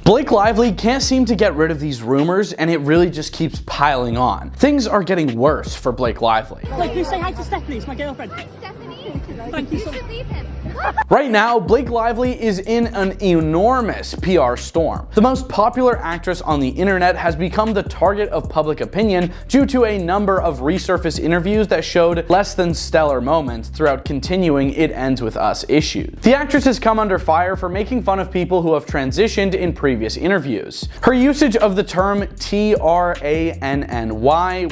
Blake Lively can't seem to get rid of these rumors, and it really just keeps piling on. Things are getting worse for Blake Lively. Like, you say hi to Stephanie, it's my girlfriend. Hi, Stephanie. Thank you You should leave him. Right now, Blake Lively is in an enormous PR storm. The most popular actress on the internet has become the target of public opinion due to a number of Resurfaced interviews that showed less than stellar moments throughout continuing It Ends With Us issues. The actress has come under fire for making fun of people who have transitioned in previous interviews. Her usage of the term TRANNY,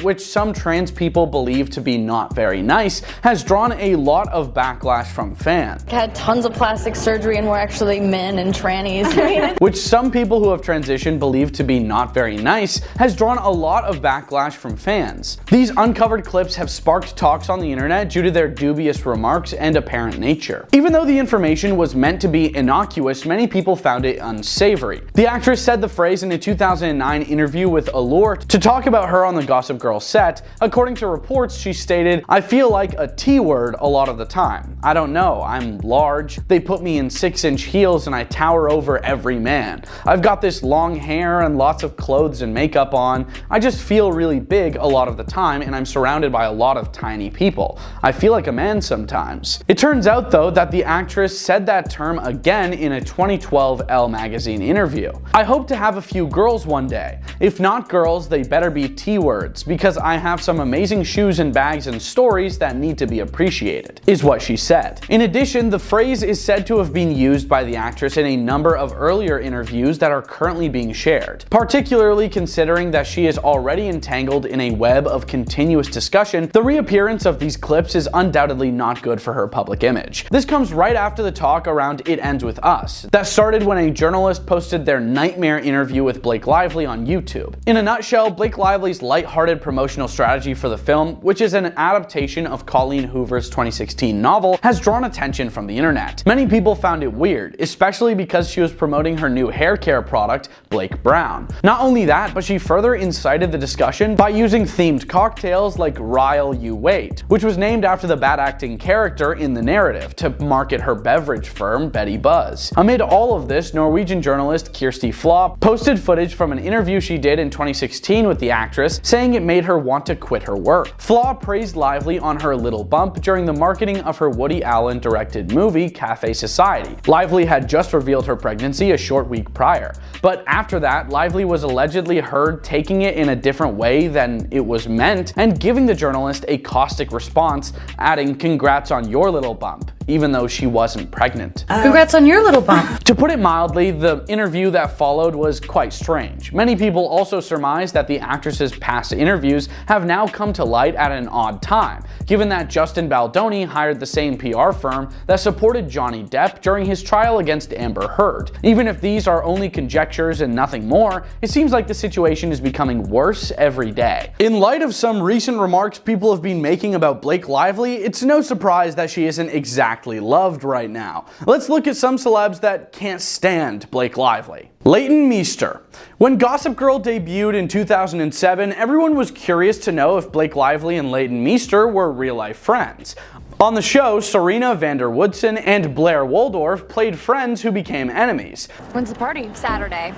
which some trans people believe to be not very nice, has drawn a lot of backlash from fans. Had tons of plastic surgery and we're actually men and trannies. Which some people who have transitioned believe to be not very nice, has drawn a lot of backlash from fans. These uncovered clips have sparked talks on the internet due to their dubious remarks and apparent nature. Even though the information was meant to be innocuous, many people found it unsavory. The actress said the phrase in a 2009 interview with Allure to talk about her on the Gossip Girl set. According to reports, she stated, "I feel like a T-word a lot of the time. I don't know, I'm large. They put me in 6-inch heels and I tower over every man. I've got this long hair and lots of clothes and makeup on. I just feel really big a lot of the time and I'm surrounded by a lot of tiny people. I feel like a man sometimes." It turns out though that the actress said that term again in a 2012 Elle magazine interview. "I hope to have a few girls one day. If not girls, they better be T-words because I have some amazing shoes and bags and stories that need to be appreciated," is what she said. In addition, the phrase is said to have been used by the actress in a number of earlier interviews that are currently being shared. Particularly considering that she is already entangled in a web of continuous discussion, the reappearance of these clips is undoubtedly not good for her public image. This comes right after the talk around It Ends With Us that started when a journalist posted their nightmare interview with Blake Lively on YouTube. In a nutshell, Blake Lively's lighthearted promotional strategy for the film, which is an adaptation of Colleen Hoover's 2016 novel, has drawn attention from the internet. Many people found it weird, especially because she was promoting her new hair care product, Blake Brown. Not only that, but she further incited the discussion by using themed cocktails like Rile You Wait, which was named after the bad acting character in the narrative, to market her beverage firm, Betty Buzz. Amid all of this, Norwegian journalist Kirsty Flå posted footage from an interview she did in 2016 with the actress, saying it made her want to quit her work. Flå praised Lively on her little bump during the marketing of her Woody Allen directed movie Cafe Society. Lively had just revealed her pregnancy a short week prior, but after that, Lively was allegedly heard taking it in a different way than it was meant and giving the journalist a caustic response, adding, "Congrats on your little bump," even though she wasn't pregnant. Congrats on your little bump. To put it mildly, the interview that followed was quite strange. Many people also surmised that the actress's past interviews have now come to light at an odd time, given that Justin Baldoni hired the same PR firm that supported Johnny Depp during his trial against Amber Heard. Even if these are only conjectures and nothing more, it seems like the situation is becoming worse every day. In light of some recent remarks people have been making about Blake Lively, it's no surprise that she isn't exactly loved right now. Let's look at some celebs that can't stand Blake Lively. Leighton Meester. When Gossip Girl debuted in 2007, everyone was curious to know if Blake Lively and Leighton Meester were real-life friends. On the show, Serena van der Woodsen and Blair Waldorf played friends who became enemies. When's the party? Saturday.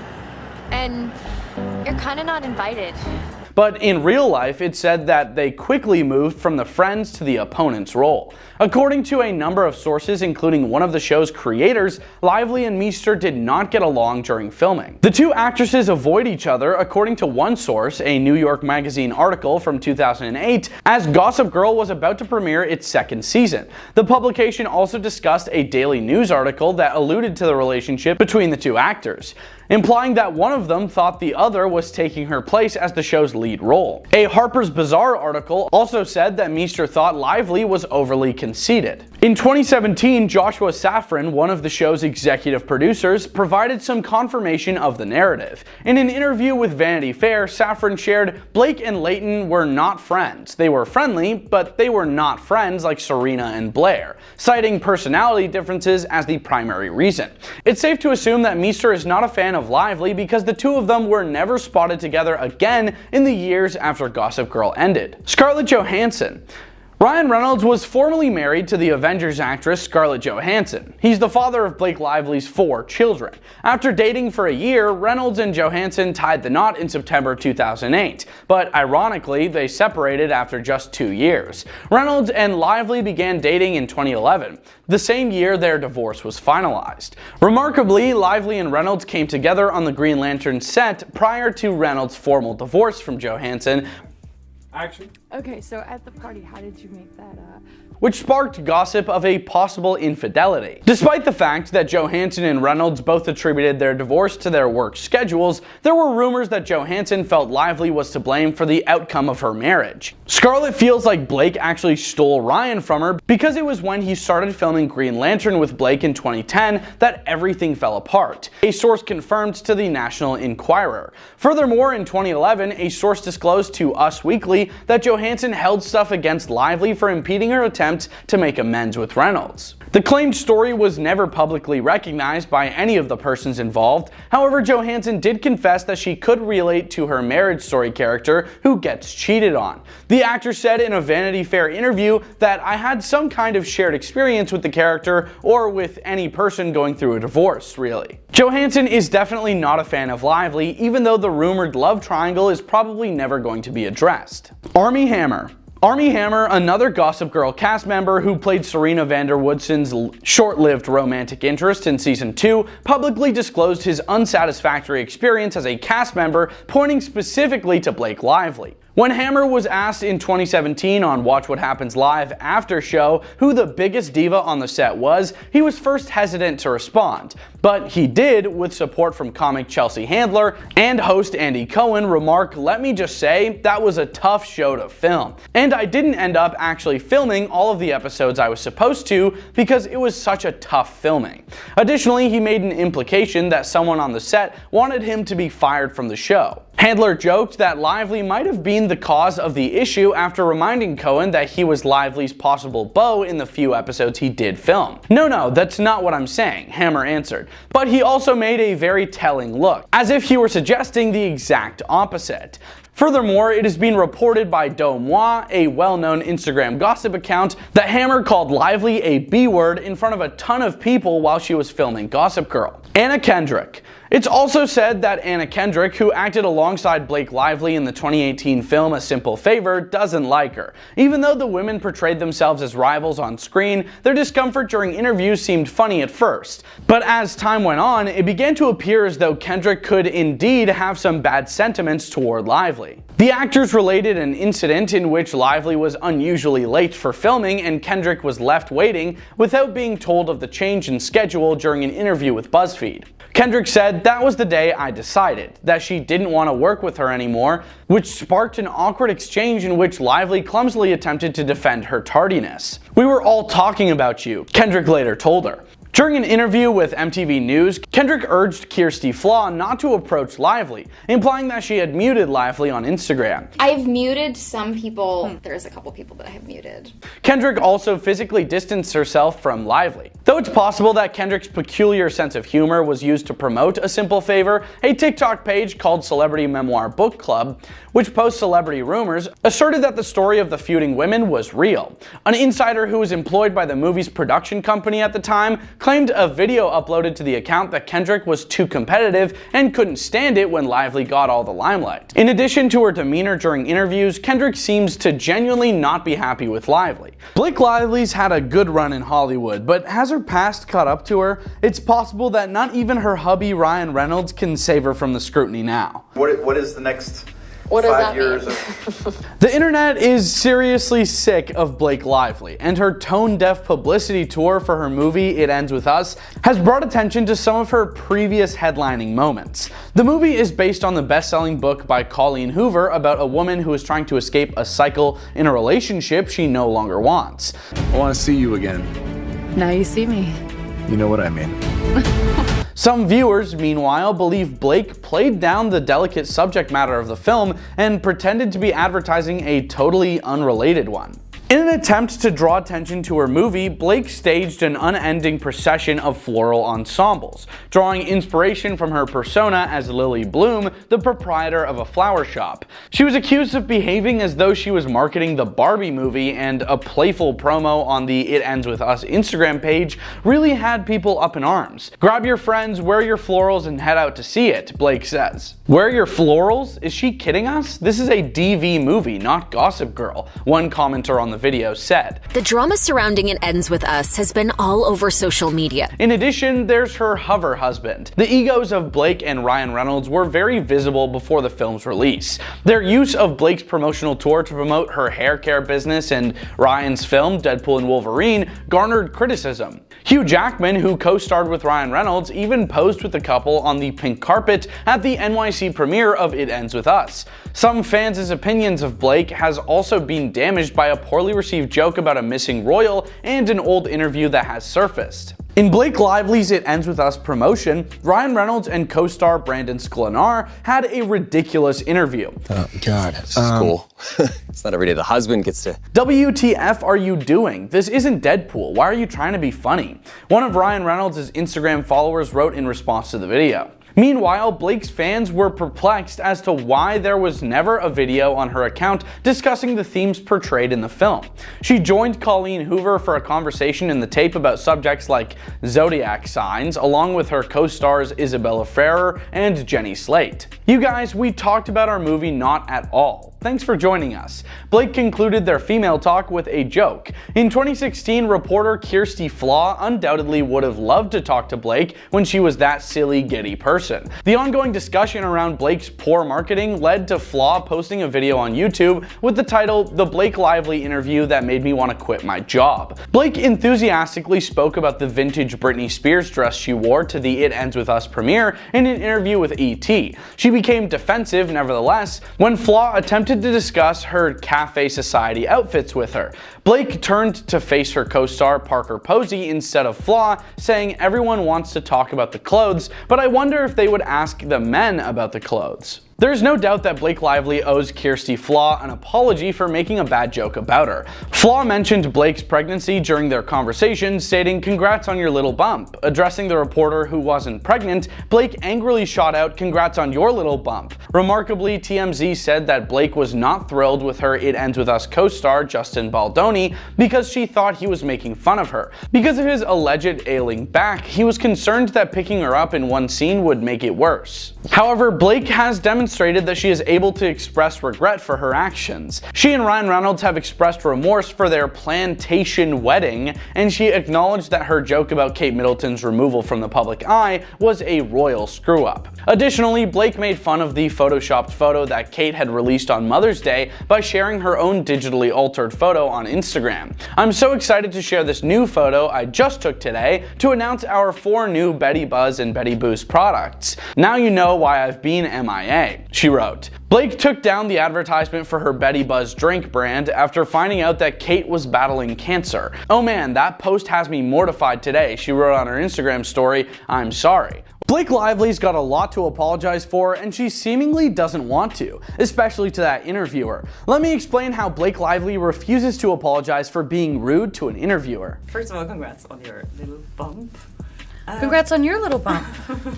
And you're kind of not invited. But in real life, it said that they quickly moved from the friends to the opponent's role. According to a number of sources, including one of the show's creators, Lively and Meester did not get along during filming. The two actresses avoid each other, according to one source, a New York Magazine article from 2008, as Gossip Girl was about to premiere its second season. The publication also discussed a Daily News article that alluded to the relationship between the two actors, implying that one of them thought the other was taking her place as the show's lead role. A Harper's Bazaar article also said that Meester thought Lively was overly conceited. In 2017, Joshua Safran, one of the show's executive producers, provided some confirmation of the narrative. In an interview with Vanity Fair, Safran shared, "Blake and Leighton were not friends. They were friendly, but they were not friends like Serena and Blair," citing personality differences as the primary reason. It's safe to assume that Meester is not a fan of Lively because the two of them were never spotted together again in the years after Gossip Girl ended. Scarlett Johansson. Ryan Reynolds was formerly married to the Avengers actress Scarlett Johansson. He's the father of Blake Lively's 4 children. After dating for a year, Reynolds and Johansson tied the knot in September 2008, but ironically, they separated after just 2 years. Reynolds and Lively began dating in 2011, the same year their divorce was finalized. Remarkably, Lively and Reynolds came together on the Green Lantern set prior to Reynolds' formal divorce from Johansson. Action. Okay, so at the party, how did you make that up? Which sparked gossip of a possible infidelity. Despite the fact that Johansson and Reynolds both attributed their divorce to their work schedules, there were rumors that Johansson felt Lively was to blame for the outcome of her marriage. Scarlett feels like Blake actually stole Ryan from her because it was when he started filming Green Lantern with Blake in 2010 that everything fell apart, a source confirmed to the National Enquirer. Furthermore, in 2011, a source disclosed to Us Weekly that Johansson held stuff against Lively for impeding her attempt to make amends with Reynolds. The claimed story was never publicly recognized by any of the persons involved. However, Johansson did confess that she could relate to her Marriage Story character who gets cheated on. The actor said in a Vanity Fair interview that I had some kind of shared experience with the character or with any person going through a divorce, really. Johansson is definitely not a fan of Lively, even though the rumored love triangle is probably never going to be addressed. Armie Hammer. Armie Hammer, another Gossip Girl cast member who played Serena van der Woodson's short-lived romantic interest in Season 2, publicly disclosed his unsatisfactory experience as a cast member, pointing specifically to Blake Lively. When Hammer was asked in 2017 on Watch What Happens Live after show who the biggest diva on the set was, he was first hesitant to respond. But he did, with support from comic Chelsea Handler and host Andy Cohen, remark, "Let me just say, that was a tough show to film. And I didn't end up actually filming all of the episodes I was supposed to because it was such a tough filming." Additionally, he made an implication that someone on the set wanted him to be fired from the show. Handler joked that Lively might have been the cause of the issue after reminding Cohen that he was Lively's possible beau in the few episodes he did film. No, that's not what I'm saying, Hammer answered. But he also made a very telling look, as if he were suggesting the exact opposite. Furthermore, it has been reported by Domois, a well-known Instagram gossip account, that Hammer called Lively a B-word in front of a ton of people while she was filming Gossip Girl. Anna Kendrick. It's also said that Anna Kendrick, who acted alongside Blake Lively in the 2018 film A Simple Favor, doesn't like her. Even though the women portrayed themselves as rivals on screen, their discomfort during interviews seemed funny at first. But as time went on, it began to appear as though Kendrick could indeed have some bad sentiments toward Lively. The actors related an incident in which Lively was unusually late for filming and Kendrick was left waiting without being told of the change in schedule during an interview with BuzzFeed. Kendrick said, "That was the day I decided that she didn't want to work with her anymore," which sparked an awkward exchange in which Lively clumsily attempted to defend her tardiness. "We were all talking about you," Kendrick later told her. During an interview with MTV News, Kendrick urged Kirsty Flaw not to approach Lively, implying that she had muted Lively on Instagram. I've muted some people. There's a couple people that I have muted. Kendrick also physically distanced herself from Lively. Though it's possible that Kendrick's peculiar sense of humor was used to promote A Simple Favor, a TikTok page called Celebrity Memoir Book Club, which posts celebrity rumors, asserted that the story of the feuding women was real. An insider who was employed by the movie's production company at the time claimed a video uploaded to the account that Kendrick was too competitive and couldn't stand it when Lively got all the limelight. In addition to her demeanor during interviews, Kendrick seems to genuinely not be happy with Lively. Blake Lively's had a good run in Hollywood, but has her past caught up to her? It's possible that not even her hubby Ryan Reynolds can save her from the scrutiny now. What is the next What does 5 that years mean? of... The internet is seriously sick of Blake Lively, and her tone-deaf publicity tour for her movie It Ends With Us has brought attention to some of her previous headlining moments. The movie is based on the best-selling book by Colleen Hoover about a woman who is trying to escape a cycle in a relationship she no longer wants. I want to see you again. Now you see me. You know what I mean. Some viewers, meanwhile, believe Blake played down the delicate subject matter of the film and pretended to be advertising a totally unrelated one. In an attempt to draw attention to her movie, Blake staged an unending procession of floral ensembles, drawing inspiration from her persona as Lily Bloom, the proprietor of a flower shop. She was accused of behaving as though she was marketing the Barbie movie, and a playful promo on the It Ends With Us Instagram page really had people up in arms. "Grab your friends, wear your florals, and head out to see it," Blake says. "Wear your florals? Is she kidding us? This is a DV movie, not Gossip Girl," one commenter on the video said. The drama surrounding It Ends With Us has been all over social media. In addition, there's her hover husband. The egos of Blake and Ryan Reynolds were very visible before the film's release. Their use of Blake's promotional tour to promote her hair care business and Ryan's film, Deadpool and Wolverine, garnered criticism. Hugh Jackman, who co-starred with Ryan Reynolds, even posed with the couple on the pink carpet at the NYC premiere of It Ends With Us. Some fans' opinions of Blake has also been damaged by a poorly received joke about a missing royal and an old interview that has surfaced. In Blake Lively's It Ends With Us promotion, Ryan Reynolds and co-star Brandon Sklenar had a ridiculous interview. Oh God, this is cool. It's not every day the husband gets to... WTF are you doing? This isn't Deadpool. Why are you trying to be funny? One of Ryan Reynolds' Instagram followers wrote in response to the video. Meanwhile, Blake's fans were perplexed as to why there was never a video on her account discussing the themes portrayed in the film. She joined Colleen Hoover for a conversation in the tape about subjects like zodiac signs, along with her co-stars Isabella Ferrer and Jenny Slate. "You guys, we talked about our movie not at all. Thanks for joining us." Blake concluded their female talk with a joke. In 2016, reporter Kirsty Flaw undoubtedly would have loved to talk to Blake when she was that silly, giddy person. The ongoing discussion around Blake's poor marketing led to Flaw posting a video on YouTube with the title, "The Blake Lively Interview That Made Me Want to Quit My Job." Blake enthusiastically spoke about the vintage Britney Spears dress she wore to the It Ends With Us premiere in an interview with ET. She became defensive, nevertheless, when Flaw attempted to discuss her Cafe Society outfits with her. Blake turned to face her co-star Parker Posey instead of Flaw, saying, "Everyone wants to talk about the clothes, but I wonder if they would ask the men about the clothes." There's no doubt that Blake Lively owes Kirsty Flaw an apology for making a bad joke about her. Flaw mentioned Blake's pregnancy during their conversation, stating, "Congrats on your little bump." Addressing the reporter who wasn't pregnant, Blake angrily shot out, "Congrats on your little bump." Remarkably, TMZ said that Blake was not thrilled with her It Ends With Us co-star Justin Baldoni because she thought he was making fun of her. Because of his alleged ailing back, he was concerned that picking her up in one scene would make it worse. However, Blake has demonstrated that she is able to express regret for her actions. She and Ryan Reynolds have expressed remorse for their plantation wedding, and she acknowledged that her joke about Kate Middleton's removal from the public eye was a royal screw-up. Additionally, Blake made fun of the photoshopped photo that Kate had released on Mother's Day by sharing her own digitally altered photo on Instagram. "I'm so excited to share this new photo I just took today to announce our 4 new Betty Buzz and Betty Boost products. Now you know why I've been MIA," she wrote. Blake took down the advertisement for her Betty Buzz drink brand after finding out that Kate was battling cancer. "Oh man, that post has me mortified today," she wrote on her Instagram story, "I'm sorry." Blake Lively's got a lot to apologize for, and she seemingly doesn't want to, especially to that interviewer. Let me explain how Blake Lively refuses to apologize for being rude to an interviewer. First of all, congrats on your little bump. Congrats on your little bump.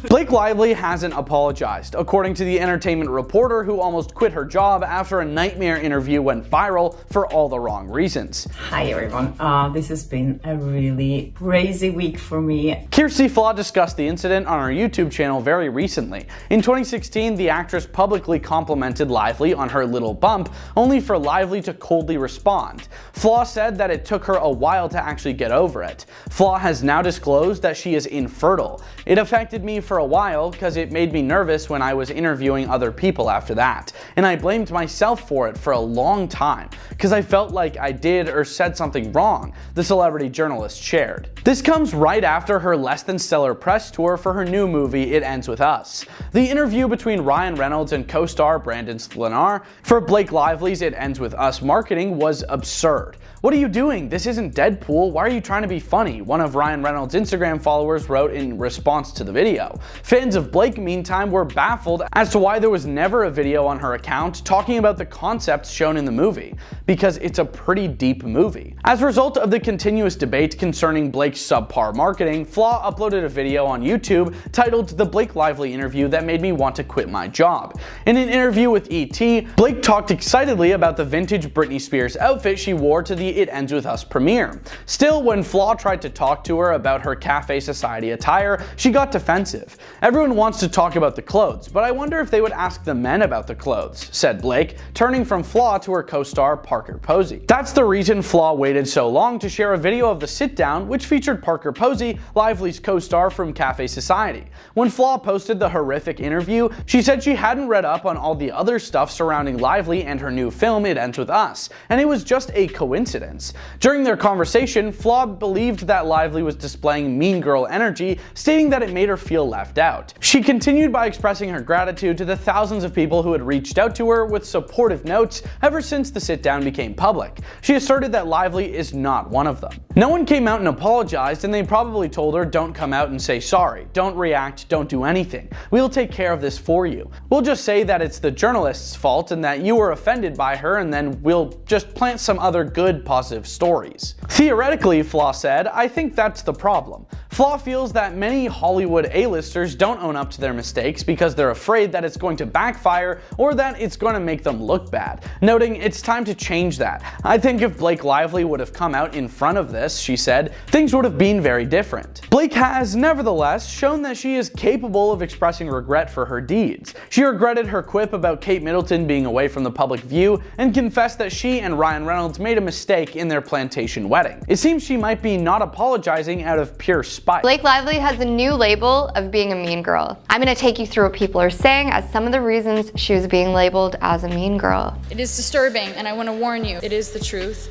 Blake Lively hasn't apologized, according to the Entertainment Reporter, who almost quit her job after a nightmare interview went viral for all the wrong reasons. Hi everyone, this has been a really crazy week for me. Kirsty Flaw discussed the incident on her YouTube channel very recently. In 2016, the actress publicly complimented Lively on her little bump, only for Lively to coldly respond. Flaw said that it took her a while to actually get over it. Flaw has now disclosed that she is infertile. "It affected me for a while because it made me nervous when I was interviewing other people after that, and I blamed myself for it for a long time because I felt like I did or said something wrong," the celebrity journalist shared. This comes right after her less than stellar press tour for her new movie It Ends With Us. The interview between Ryan Reynolds and co-star Brandon Sklenar for Blake Lively's It Ends With Us marketing was absurd. "What are you doing? This isn't Deadpool. Why are you trying to be funny?" one of Ryan Reynolds' Instagram followers followers wrote in response to the video. Fans of Blake, meantime, were baffled as to why there was never a video on her account talking about the concepts shown in the movie, because it's a pretty deep movie. As a result of the continuous debate concerning Blake's subpar marketing, Flaw uploaded a video on YouTube titled "The Blake Lively Interview That Made Me Want to Quit My Job." In an interview with ET, Blake talked excitedly about the vintage Britney Spears outfit she wore to the It Ends With Us premiere. Still, when Flaw tried to talk to her about her Cafe Society attire, she got defensive. "Everyone wants to talk about the clothes, but I wonder if they would ask the men about the clothes," said Blake, turning from Flaw to her co-star Parker Posey. That's the reason Flaw waited so long to share a video of the sit-down, which featured Parker Posey, Lively's co-star from Cafe Society. When Flaw posted the horrific interview, she said she hadn't read up on all the other stuff surrounding Lively and her new film It Ends With Us, and it was just a coincidence. During their conversation, Flaw believed that Lively was displaying mean girl energy, stating that it made her feel left out. She continued by expressing her gratitude to the thousands of people who had reached out to her with supportive notes ever since the sit-down became public. She asserted that Lively is not one of them. No one came out and apologized, and they probably told her, "Don't come out and say sorry, don't react, don't do anything. We'll take care of this for you. We'll just say that it's the journalist's fault and that you were offended by her, and then we'll just plant some other good, positive stories." Theoretically, Flaw said, "I think that's the problem." Flaw feels that many Hollywood A-listers don't own up to their mistakes because they're afraid that it's going to backfire or that it's going to make them look bad, noting it's time to change that. "I think if Blake Lively would have come out in front of this," she said, "things would have been very different." Blake has, nevertheless, shown that she is capable of expressing regret for her deeds. She regretted her quip about Kate Middleton being away from the public view and confessed that she and Ryan Reynolds made a mistake in their plantation wedding. It seems she might be not apologizing out of pure spite. Blake Lively has a new label of being a mean girl. I'm going to take you through what people are saying as some of the reasons she was being labeled as a mean girl. It is disturbing, and I want to warn you, it is the truth.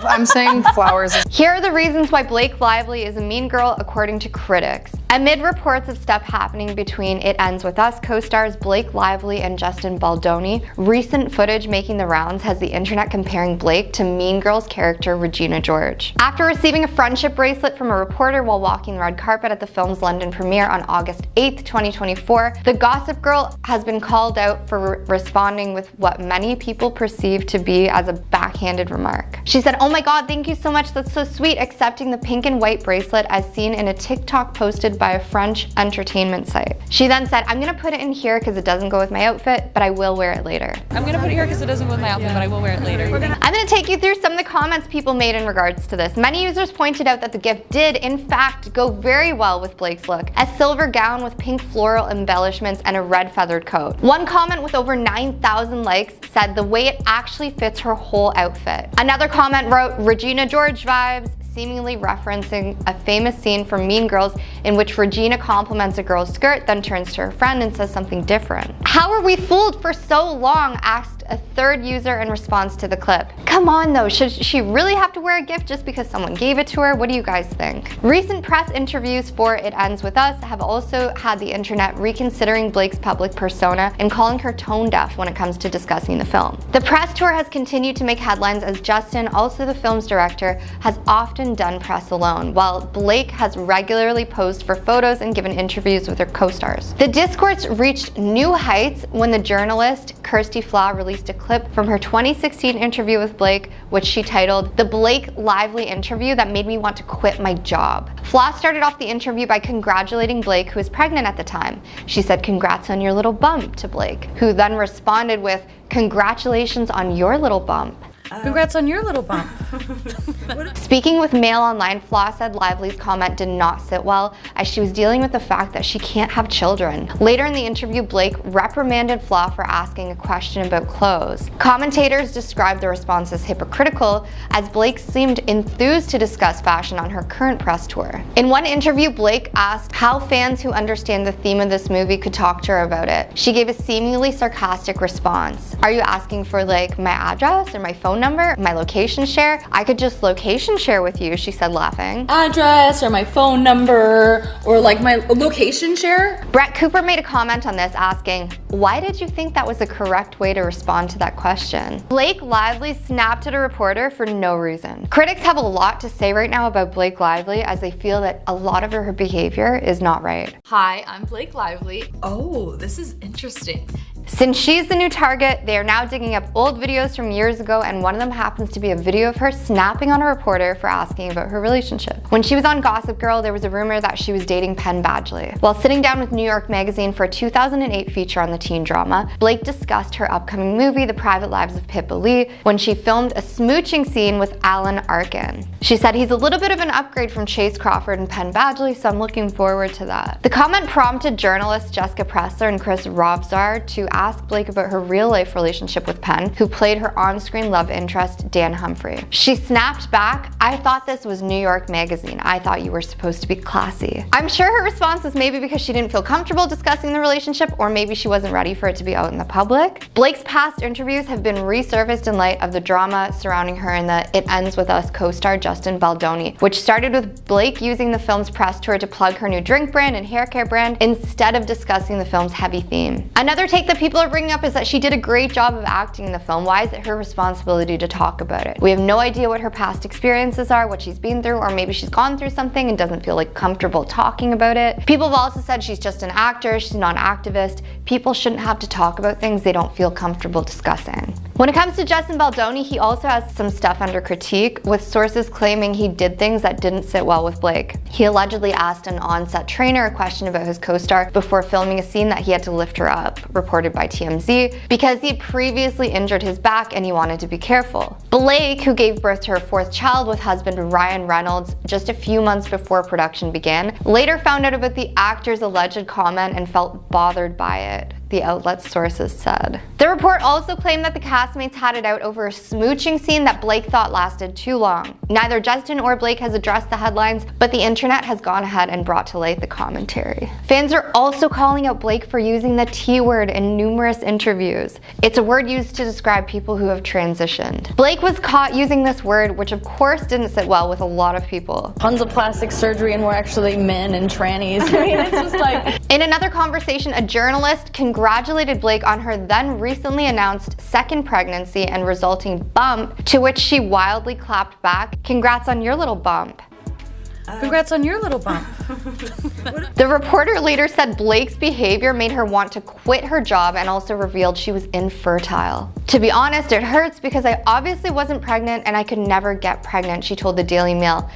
I'm saying flowers. Here are the reasons why Blake Lively is a mean girl according to critics. Amid reports of stuff happening between It Ends With Us co-stars Blake Lively and Justin Baldoni, recent footage making the rounds has the internet comparing Blake to Mean Girls character Regina George. After receiving a friendship bracelet from a reporter while walking the red carpet at the film's London premiere on August 8th, 2024, the Gossip Girl has been called out for responding with what many people perceive to be as a backhanded remark. She said, "Oh my god, thank you so much, that's so sweet," accepting the pink and white bracelet as seen in a TikTok posted by a French entertainment site. She then said, "I'm gonna put it in here because it doesn't go with my outfit, but I will wear it later." I'm gonna put it here because it doesn't go with my outfit, but I will wear it later. I'm gonna take you through some of the comments people made in regards to this. Many users pointed out that the gift did, in fact, go very well with Blake's look. A silver gown with pink floral embellishments and a red feathered coat. One comment with over 9,000 likes said the way it actually fits her whole outfit. Another comment wrote, "Regina George vibes," seemingly referencing a famous scene from Mean Girls in which Regina compliments a girl's skirt, then turns to her friend and says something different. "How were we fooled for so long?" asked a third user in response to the clip. Come on though, should she really have to wear a gift just because someone gave it to her? What do you guys think? Recent press interviews for It Ends With Us have also had the internet reconsidering Blake's public persona and calling her tone deaf when it comes to discussing the film. The press tour has continued to make headlines as Justin, also the film's director, has often done press alone, while Blake has regularly posed for photos and given interviews with her co-stars. The discourse reached new heights when the journalist Kirsty Flaw released a clip from her 2016 interview with Blake, which she titled "The Blake Lively Interview That Made Me Want to Quit My Job." Flaw started off the interview by congratulating Blake, who was pregnant at the time. She said, "Congrats on your little bump," to Blake, who then responded with, "Congratulations on your little bump." Congrats on your little bump. Speaking with Mail Online, Flaw said Lively's comment did not sit well as she was dealing with the fact that she can't have children. Later in the interview, Blake reprimanded Flaw for asking a question about clothes. Commentators described the response as hypocritical, as Blake seemed enthused to discuss fashion on her current press tour. In one interview, Blake asked how fans who understand the theme of this movie could talk to her about it. She gave a seemingly sarcastic response. "Are you asking for like my address or my phone phone number, my location share? I could just location share with you, she said, laughing. Address or my phone number or like my location share? Brett Cooper made a comment on this asking, why did you think that was the correct way to respond to that question? Blake Lively snapped at a reporter for no reason. Critics have a lot to say right now about Blake Lively as they feel that a lot of her behavior is not right. Hi, I'm Blake Lively. Oh, this is interesting. Since she's the new target, they are now digging up old videos from years ago, and one of them happens to be a video of her snapping on a reporter for asking about her relationship. When she was on Gossip Girl, there was a rumor that she was dating Penn Badgley. While sitting down with New York Magazine for a 2008 feature on the teen drama, Blake discussed her upcoming movie, The Private Lives of Pippa Lee, when she filmed a smooching scene with Alan Arkin. She said, he's a little bit of an upgrade from Chase Crawford and Penn Badgley, so I'm looking forward to that. The comment prompted journalists Jessica Pressler and Chris Rovzar to ask Blake about her real-life relationship with Penn, who played her on-screen love interest, Dan Humphrey. She snapped back, I thought this was New York Magazine. I thought you were supposed to be classy. I'm sure her response was maybe because she didn't feel comfortable discussing the relationship, or maybe she wasn't ready for it to be out in the public. Blake's past interviews have been resurfaced in light of the drama surrounding her in the It Ends With Us co-star Justin Baldoni, which started with Blake using the film's press tour to plug her new drink brand and hair care brand instead of discussing the film's heavy theme. Another take that people are bringing up is that she did a great job of acting in the film. Why is it her responsibility to talk about it? We have no idea what her past experiences are, what she's been through, or maybe she's gone through something and doesn't feel like comfortable talking about it. People have also said she's just an actor, she's not an activist. People shouldn't have to talk about things they don't feel comfortable discussing. When it comes to Justin Baldoni, he also has some stuff under critique, with sources claiming he did things that didn't sit well with Blake. He allegedly asked an on-set trainer a question about his co-star before filming a scene that he had to lift her up, reported by TMZ, because he had previously injured his back and he wanted to be careful. Blake, who gave birth to her fourth child with husband Ryan Reynolds just a few months before production began, later found out about the actor's alleged comment and felt bothered by it, the outlet's sources said. The report also claimed that the castmates had it out over a smooching scene that Blake thought lasted too long. Neither Justin or Blake has addressed the headlines, but the internet has gone ahead and brought to light the commentary. Fans are also calling out Blake for using the T word in numerous interviews. It's a word used to describe people who have transitioned. Blake was caught using this word, which of course didn't sit well with a lot of people. Tons of plastic surgery and we're actually men and trannies. I mean, it's just like... In another conversation, a journalist congratulated Blake on her then recently announced second pregnancy and resulting bump, to which she wildly clapped back, "Congrats on your little bump." Congrats on your little bump. The reporter later said Blake's behavior made her want to quit her job and also revealed she was infertile. "To be honest, it hurts because I obviously wasn't pregnant and I could never get pregnant," she told the Daily Mail.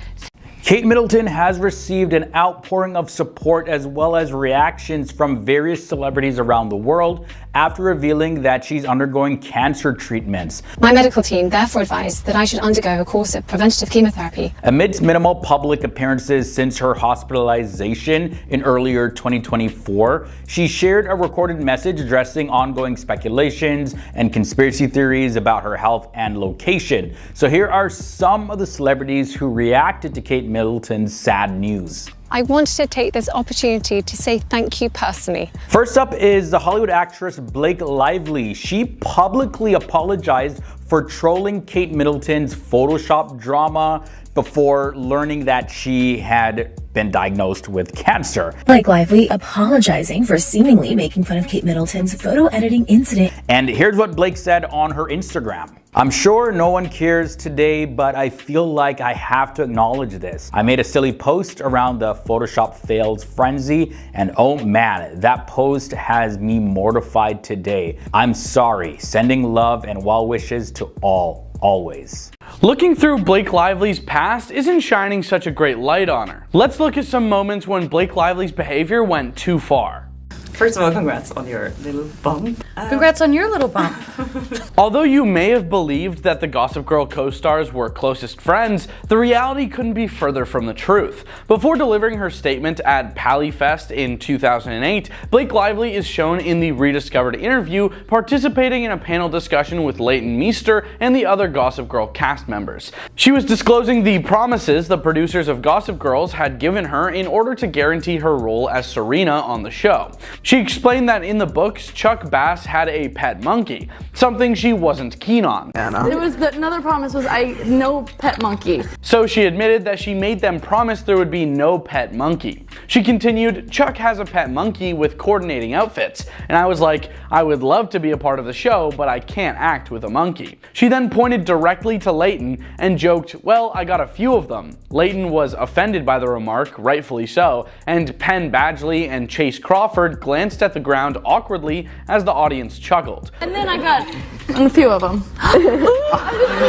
Kate Middleton has received an outpouring of support as well as reactions from various celebrities around the world after revealing that she's undergoing cancer treatments. My medical team therefore advised that I should undergo a course of preventative chemotherapy. Amidst minimal public appearances since her hospitalization in earlier 2024, she shared a recorded message addressing ongoing speculations and conspiracy theories about her health and location. So here are some of the celebrities who reacted to Kate Middleton's sad news. I wanted to take this opportunity to say thank you personally. First up is the Hollywood actress Blake Lively. She publicly apologized for trolling Kate Middleton's Photoshop drama before learning that she had been diagnosed with cancer. Blake Lively apologizing for seemingly making fun of Kate Middleton's photo editing incident. And here's what Blake said on her Instagram. "I'm sure no one cares today, but I feel like I have to acknowledge this. I made a silly post around the Photoshop fails frenzy, and oh man, that post has me mortified today. I'm sorry. Sending love and well wishes to all, always." Looking through Blake Lively's past isn't shining such a great light on her. Let's look at some moments when Blake Lively's behavior went too far. First of all, congrats on your little bump. Congrats on your little bump. Although you may have believed that the Gossip Girl co-stars were closest friends, the reality couldn't be further from the truth. Before delivering her statement at PallyFest in 2008, Blake Lively is shown in the rediscovered interview participating in a panel discussion with Leighton Meester and the other Gossip Girl cast members. She was disclosing the promises the producers of Gossip Girls had given her in order to guarantee her role as Serena on the show. She explained that in the books, Chuck Bass class had a pet monkey, something she wasn't keen on. It was another promise was no pet monkey. So she admitted that she made them promise there would be no pet monkey. She continued, Chuck has a pet monkey with coordinating outfits, and I was like, I would love to be a part of the show, but I can't act with a monkey. She then pointed directly to Leighton and joked, well, I got a few of them. Leighton was offended by the remark, rightfully so, and Penn Badgley and Chase Crawford glanced at the ground awkwardly as the audience chuckled. And then I got a few of them.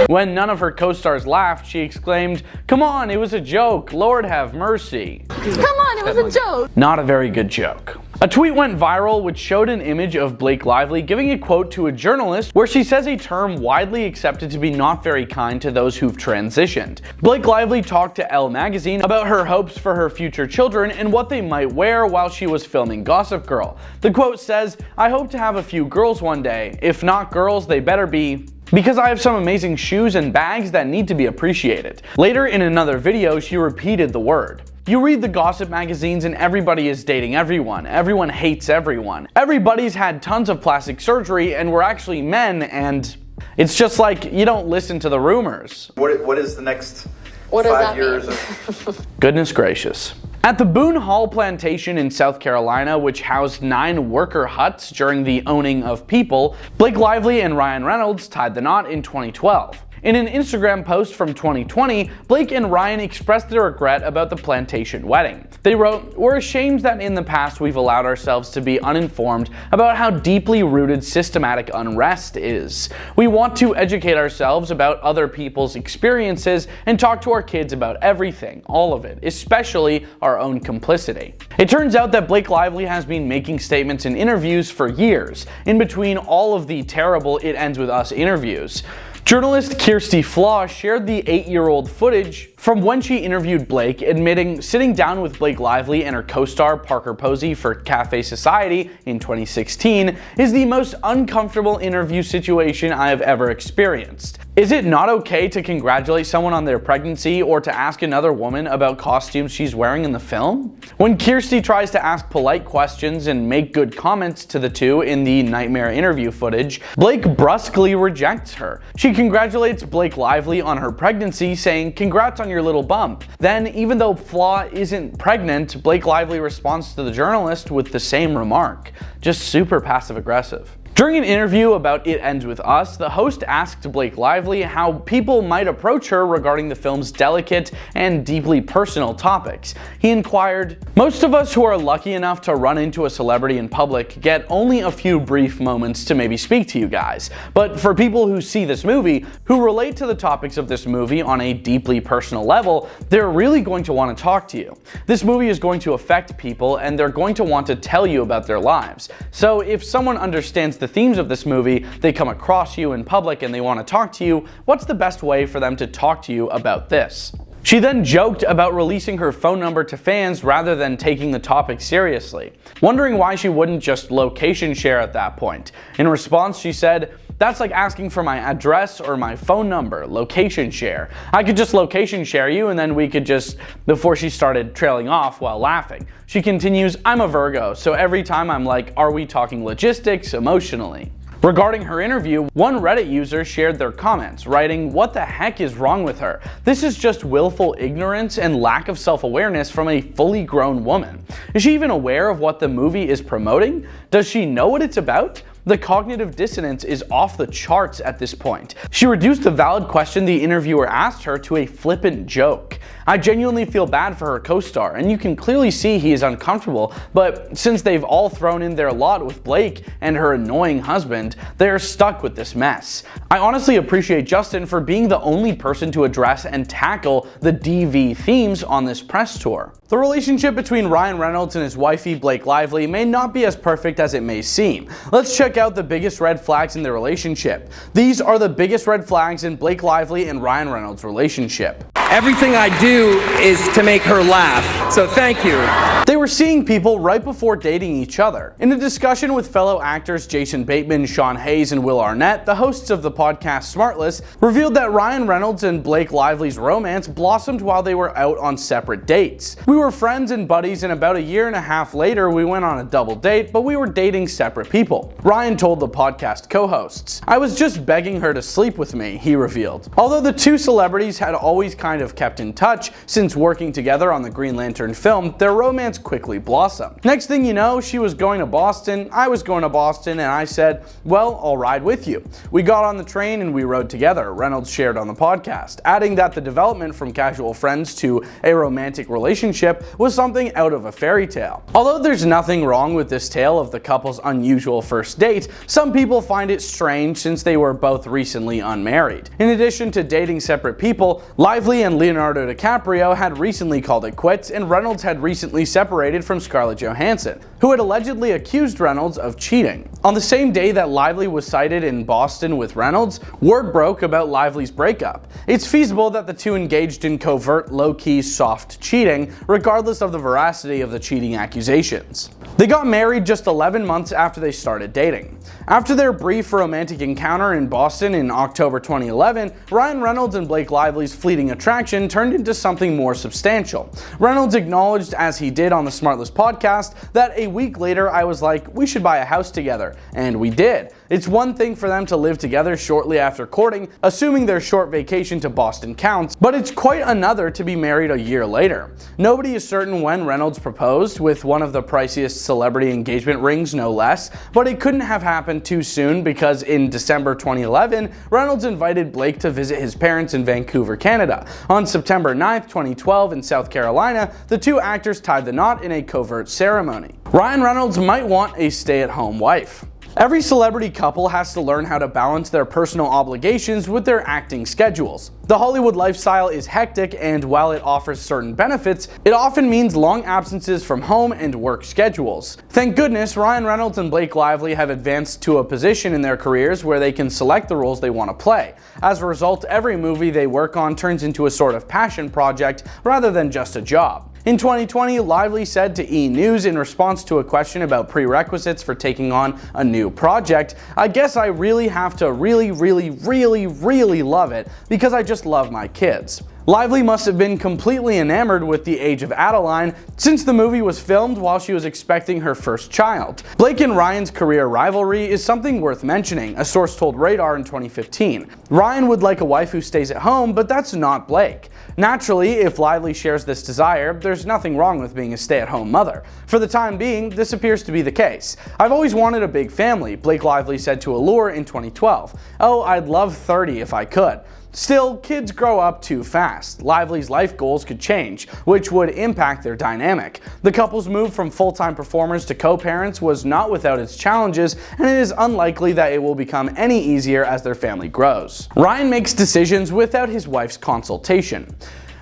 When none of her co-stars laughed, she exclaimed, come on, it was a joke, Lord have mercy. Come on, it was a joke. Not a very good joke. A tweet went viral which showed an image of Blake Lively giving a quote to a journalist where she says a term widely accepted to be not very kind to those who've transitioned. Blake Lively talked to Elle magazine about her hopes for her future children and what they might wear while she was filming Gossip Girl. The quote says, I hope to have a few girls one day. If not girls, they better be, because I have some amazing shoes and bags that need to be appreciated. Later in another video, she repeated the word. You read the gossip magazines and everybody is dating everyone. Everyone hates everyone. Everybody's had tons of plastic surgery and we're actually men, and it's just like you don't listen to the rumors. What is the next 5 years of... Goodness gracious. At the Boone Hall plantation in South Carolina, which housed 9 worker huts during the owning of people, Blake Lively and Ryan Reynolds tied the knot in 2012. In an Instagram post from 2020, Blake and Ryan expressed their regret about the plantation wedding. They wrote, we're ashamed that in the past we've allowed ourselves to be uninformed about how deeply rooted systematic unrest is. We want to educate ourselves about other people's experiences and talk to our kids about everything, all of it, especially our own complicity. It turns out that Blake Lively has been making statements in interviews for years, in between all of the terrible It Ends With Us interviews. Journalist Kirsty Flaw shared the 8-year-old footage from when she interviewed Blake, admitting sitting down with Blake Lively and her co-star Parker Posey for Cafe Society in 2016 is the most uncomfortable interview situation I have ever experienced. Is it not okay to congratulate someone on their pregnancy or to ask another woman about costumes she's wearing in the film? When Kirsty tries to ask polite questions and make good comments to the two in the nightmare interview footage, Blake brusquely rejects her. She congratulates Blake Lively on her pregnancy, saying, "Congrats on your little bump." Then, even though Flaw isn't pregnant, Blake Lively responds to the journalist with the same remark. Just super passive aggressive. During an interview about It Ends With Us, the host asked Blake Lively how people might approach her regarding the film's delicate and deeply personal topics. He inquired, "Most of us who are lucky enough to run into a celebrity in public get only a few brief moments to maybe speak to you guys. But for people who see this movie, who relate to the topics of this movie on a deeply personal level, they're really going to want to talk to you. This movie is going to affect people and they're going to want to tell you about their lives. So if someone understands the themes of this movie, they come across you in public and they want to talk to you, what's the best way for them to talk to you about this?" She then joked about releasing her phone number to fans rather than taking the topic seriously, wondering why she wouldn't just location share at that point. In response, she said, "That's like asking for my address or my phone number, location share. I could just location share you and then we could just," before she started trailing off while laughing. She continues, "I'm a Virgo, so every time I'm like, are we talking logistics, emotionally?" Regarding her interview, one Reddit user shared their comments, writing, "What the heck is wrong with her? This is just willful ignorance and lack of self-awareness from a fully grown woman. Is she even aware of what the movie is promoting? Does she know what it's about? The cognitive dissonance is off the charts at this point." She reduced the valid question the interviewer asked her to a flippant joke. "I genuinely feel bad for her co-star, and you can clearly see he is uncomfortable, but since they've all thrown in their lot with Blake and her annoying husband, they are stuck with this mess. I honestly appreciate Justin for being the only person to address and tackle the DV themes on this press tour." The relationship between Ryan Reynolds and his wifey Blake Lively may not be as perfect as it may seem. Let's check out the biggest red flags in their relationship. These are the biggest red flags in Blake Lively and Ryan Reynolds' relationship. Everything I do is to make her laugh. So thank you. They were seeing people right before dating each other. In a discussion with fellow actors Jason Bateman, Sean Hayes, and Will Arnett, the hosts of the podcast Smartless revealed that Ryan Reynolds and Blake Lively's romance blossomed while they were out on separate dates. "We were friends and buddies, and about a year and a half later we went on a double date, but we were dating separate people," Ryan told the podcast co-hosts. "I was just begging her to sleep with me," he revealed. Although the two celebrities had always kind of kept in touch since working together on the Green Lantern film, their romance quickly blossomed. Next thing you know, she was going to Boston, I was going to Boston, and I said, "Well, I'll ride with you." We got on the train and we rode together, Reynolds shared on the podcast, adding that the development from casual friends to a romantic relationship was something out of a fairy tale. Although there's nothing wrong with this tale of the couple's unusual first date, some people find it strange since they were both recently unmarried. In addition to dating separate people, Lively and Leonardo DiCaprio had recently called it quits, and Reynolds had recently separated from Scarlett Johansson, who had allegedly accused Reynolds of cheating. On the same day that Lively was sighted in Boston with Reynolds, word broke about Lively's breakup. It's feasible that the two engaged in covert, low-key, soft cheating, regardless of the veracity of the cheating accusations. They got married just 11 months after they started dating. After their brief romantic encounter in Boston in October 2011, Ryan Reynolds and Blake Lively's fleeting attraction turned into something more substantial. Reynolds acknowledged, as he did on the Smartless podcast, that a week later I was like, "We should buy a house together," and we did. It's one thing for them to live together shortly after courting, assuming their short vacation to Boston counts, but it's quite another to be married a year later. Nobody is certain when Reynolds proposed, with one of the priciest celebrity engagement rings no less, but it couldn't have happened too soon because in December 2011, Reynolds invited Blake to visit his parents in Vancouver, Canada. On September 9th, 2012 in South Carolina, the two actors tied the knot in a covert ceremony. Ryan Reynolds might want a stay-at-home wife. Every celebrity couple has to learn how to balance their personal obligations with their acting schedules. The Hollywood lifestyle is hectic, and while it offers certain benefits, it often means long absences from home and work schedules. Thank goodness Ryan Reynolds and Blake Lively have advanced to a position in their careers where they can select the roles they want to play. As a result, every movie they work on turns into a sort of passion project rather than just a job. In 2020, Lively said to E! News in response to a question about prerequisites for taking on a new project, "I guess I really have to really love it because I just love my kids." Lively must have been completely enamored with The Age of Adeline, since the movie was filmed while she was expecting her first child. Blake and Ryan's career rivalry is something worth mentioning, a source told Radar in 2015. Ryan would like a wife who stays at home, but that's not Blake. Naturally, if Lively shares this desire, there's nothing wrong with being a stay-at-home mother. For the time being, this appears to be the case. "I've always wanted a big family," Blake Lively said to Allure in 2012. "Oh, I'd love 30 if I could." Still, kids grow up too fast. Lively's life goals could change, which would impact their dynamic. The couple's move from full-time performers to co-parents was not without its challenges, and it is unlikely that it will become any easier as their family grows. Ryan makes decisions without his wife's consultation.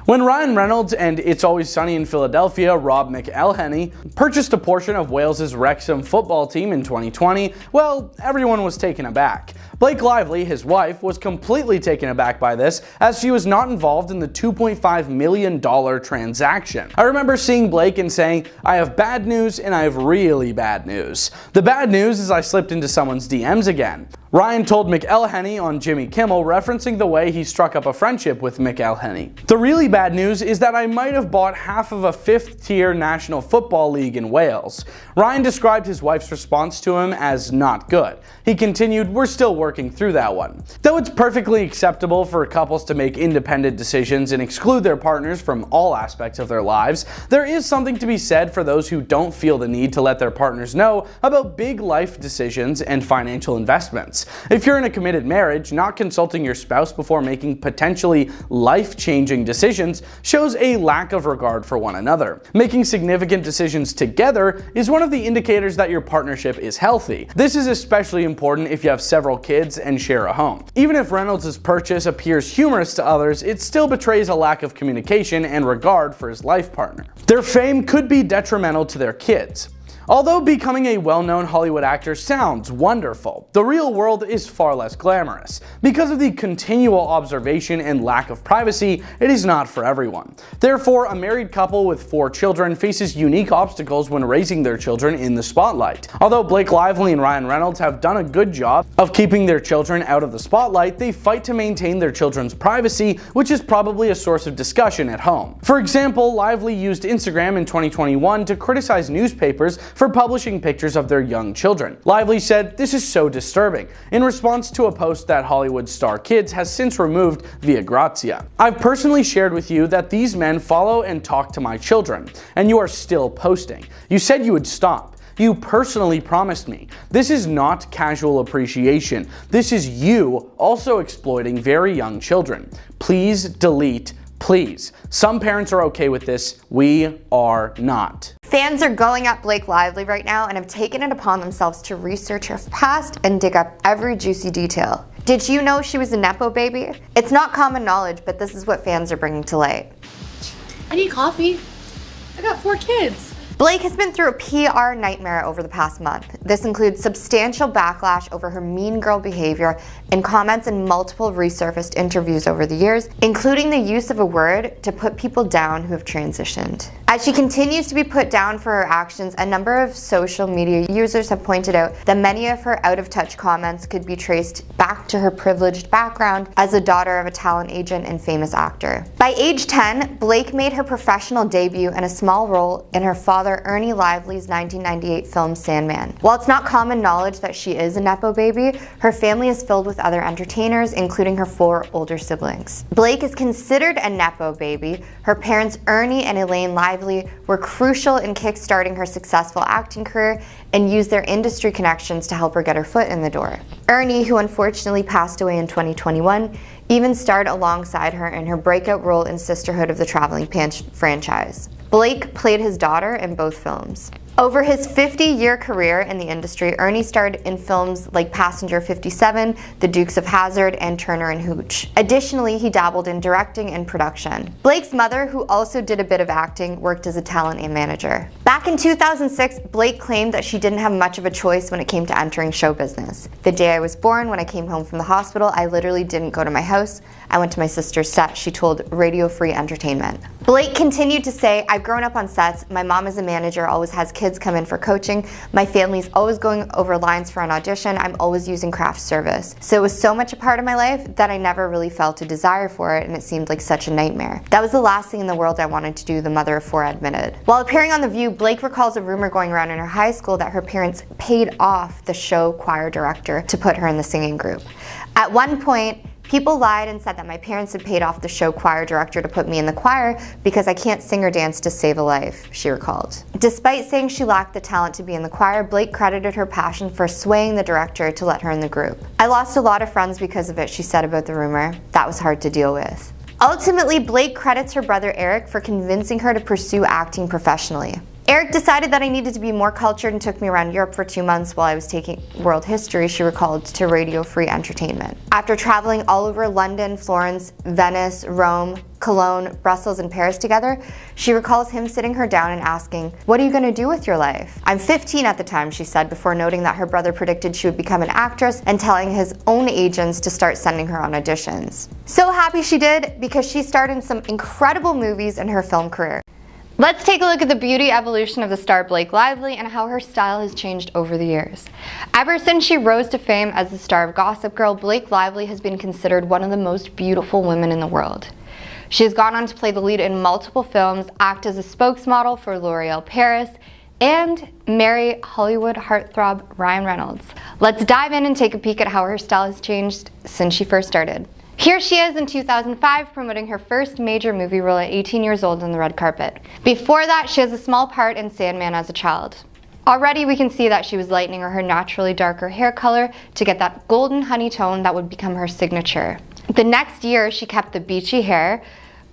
When Ryan Reynolds and It's Always Sunny in Philadelphia Rob McElhenney purchased a portion of Wales's Wrexham football team in 2020, well, everyone was taken aback. Blake Lively, his wife, was completely taken aback by this, as she was not involved in the $2.5 million transaction. "I remember seeing Blake and saying, 'I have bad news and I have really bad news. The bad news is I slipped into someone's DMs again.'" Ryan told McElhenney on Jimmy Kimmel, referencing the way he struck up a friendship with McElhenney. "The really bad news is that I might have bought half of a 5th-tier National Football League in Wales." Ryan described his wife's response to him as not good. He continued, "We're still working through that one." Though it's perfectly acceptable for couples to make independent decisions and exclude their partners from all aspects of their lives, there is something to be said for those who don't feel the need to let their partners know about big life decisions and financial investments. If you're in a committed marriage, not consulting your spouse before making potentially life-changing decisions shows a lack of regard for one another. Making significant decisions together is one of the indicators that your partnership is healthy. This is especially important if you have several kids and share a home. Even if Reynolds' purchase appears humorous to others, it still betrays a lack of communication and regard for his life partner. Their fame could be detrimental to their kids. Although becoming a well-known Hollywood actor sounds wonderful, the real world is far less glamorous. Because of the continual observation and lack of privacy, it is not for everyone. Therefore, a married couple with 4 children faces unique obstacles when raising their children in the spotlight. Although Blake Lively and Ryan Reynolds have done a good job of keeping their children out of the spotlight, they fight to maintain their children's privacy, which is probably a source of discussion at home. For example, Lively used Instagram in 2021 to criticize newspapers for publishing pictures of their young children. Lively said, "This is so disturbing," in response to a post that Hollywood star Kids has since removed via Grazia. "I've personally shared with you that these men follow and talk to my children, and you are still posting. You said you would stop. You personally promised me. This is not casual appreciation. This is you also exploiting very young children. Please delete. Please. Some parents are okay with this. We are not." Fans are going at Blake Lively right now and have taken it upon themselves to research her past and dig up every juicy detail. Did you know she was a Nepo baby? It's not common knowledge, but this is what fans are bringing to light. I need coffee. I got 4 kids. Blake has been through a PR nightmare over the past month. This includes substantial backlash over her mean girl behavior and comments in multiple Resurfaced interviews over the years, including the use of a word to put people down who have transitioned. As she continues to be put down for her actions, a number of social media users have pointed out that many of her out-of-touch comments could be traced back to her privileged background as a daughter of a talent agent and famous actor. By age 10, Blake made her professional debut in a small role in her father Ernie Lively's 1998 film Sandman. While it's not common knowledge that she is a Nepo baby, her family is filled with other entertainers, including her 4 older siblings. Blake is considered a Nepo baby. Her parents Ernie and Elaine Lively were crucial in kickstarting her successful acting career and used their industry connections to help her get her foot in the door. Ernie, who unfortunately passed away in 2021, even starred alongside her in her breakout role in Sisterhood of the Traveling Pants franchise. Blake played his daughter in both films. Over his 50-year career in the industry, Ernie starred in films like Passenger 57, The Dukes of Hazzard, and Turner and Hooch. Additionally, he dabbled in directing and production. Blake's mother, who also did a bit of acting, worked as a talent and manager. Back in 2006, Blake claimed that she didn't have much of a choice when it came to entering show business. "The day I was born, when I came home from the hospital, I literally didn't go to my house. I went to my sister's set," she told Radio Free Entertainment. Blake continued to say, "I've grown up on sets. My mom is a manager, always has kids come in for coaching. My family's always going over lines for an audition. I'm always using craft service. So it was so much a part of my life that I never really felt a desire for it, and it seemed like such a nightmare. That was the last thing in the world I wanted to do," the mother of 4 admitted. While appearing on The View, Blake recalls a rumor going around in her high school that her parents paid off the show choir director to put her in the singing group. At one point, "People lied and said that my parents had paid off the show choir director to put me in the choir because I can't sing or dance to save a life," she recalled. Despite saying she lacked the talent to be in the choir, Blake credited her passion for swaying the director to let her in the group. "I lost a lot of friends because of it," she said about the rumor. "That was hard to deal with." Ultimately, Blake credits her brother Eric for convincing her to pursue acting professionally. "Eric decided that I needed to be more cultured and took me around Europe for 2 months while I was taking world history," she recalled to Radio Free Entertainment. After traveling all over London, Florence, Venice, Rome, Cologne, Brussels, and Paris together, she recalls him sitting her down and asking, "What are you going to do with your life?" "I'm 15 at the time," she said, before noting that her brother predicted she would become an actress and telling his own agents to start sending her on auditions. So happy she did, because she starred in some incredible movies in her film career. Let's take a look at the beauty evolution of the star Blake Lively and how her style has changed over the years. Ever since she rose to fame as the star of Gossip Girl, Blake Lively has been considered one of the most beautiful women in the world. She has gone on to play the lead in multiple films, act as a spokesmodel for L'Oreal Paris, and marry Hollywood heartthrob Ryan Reynolds. Let's dive in and take a peek at how her style has changed since she first started. Here she is in 2005 promoting her first major movie role at 18 years old on the red carpet. Before that, she has a small part in Sandman as a child. Already we can see that she was lightening her naturally darker hair color to get that golden honey tone that would become her signature. The next year, she kept the beachy hair,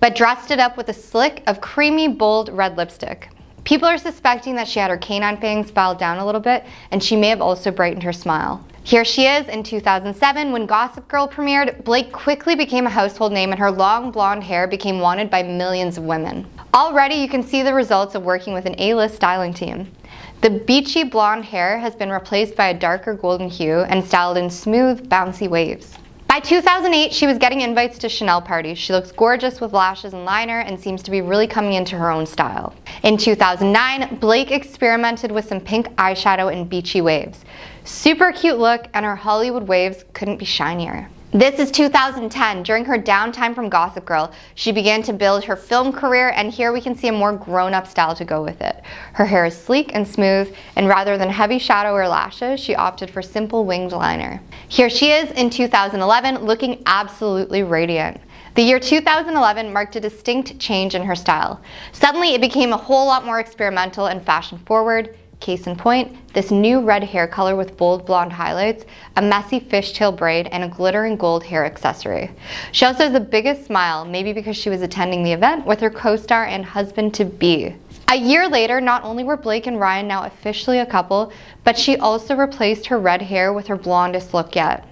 but dressed it up with a slick of creamy, bold red lipstick. People are suspecting that she had her canine fangs filed down a little bit, and she may have also brightened her smile. Here she is in 2007 when Gossip Girl premiered. Blake quickly became a household name and her long blonde hair became wanted by millions of women. Already you can see the results of working with an A-list styling team. The beachy blonde hair has been replaced by a darker golden hue and styled in smooth, bouncy waves. By 2008, she was getting invites to Chanel parties. She looks gorgeous with lashes and liner and seems to be really coming into her own style. In 2009, Blake experimented with some pink eyeshadow and beachy waves. Super cute look, and her Hollywood waves couldn't be shinier. This is 2010. During her downtime from Gossip Girl, she began to build her film career, and here we can see a more grown-up style to go with it. Her hair is sleek and smooth, and rather than heavy shadow or lashes, she opted for simple winged liner. Here she is in 2011, looking absolutely radiant. The year 2011 marked a distinct change in her style. Suddenly, it became a whole lot more experimental and fashion-forward. Case in point, this new red hair color with bold blonde highlights, a messy fishtail braid, and a glittering gold hair accessory. She also has the biggest smile, maybe because she was attending the event with her co-star and husband-to-be. A year later, not only were Blake and Ryan now officially a couple, but she also replaced her red hair with her blondest look yet.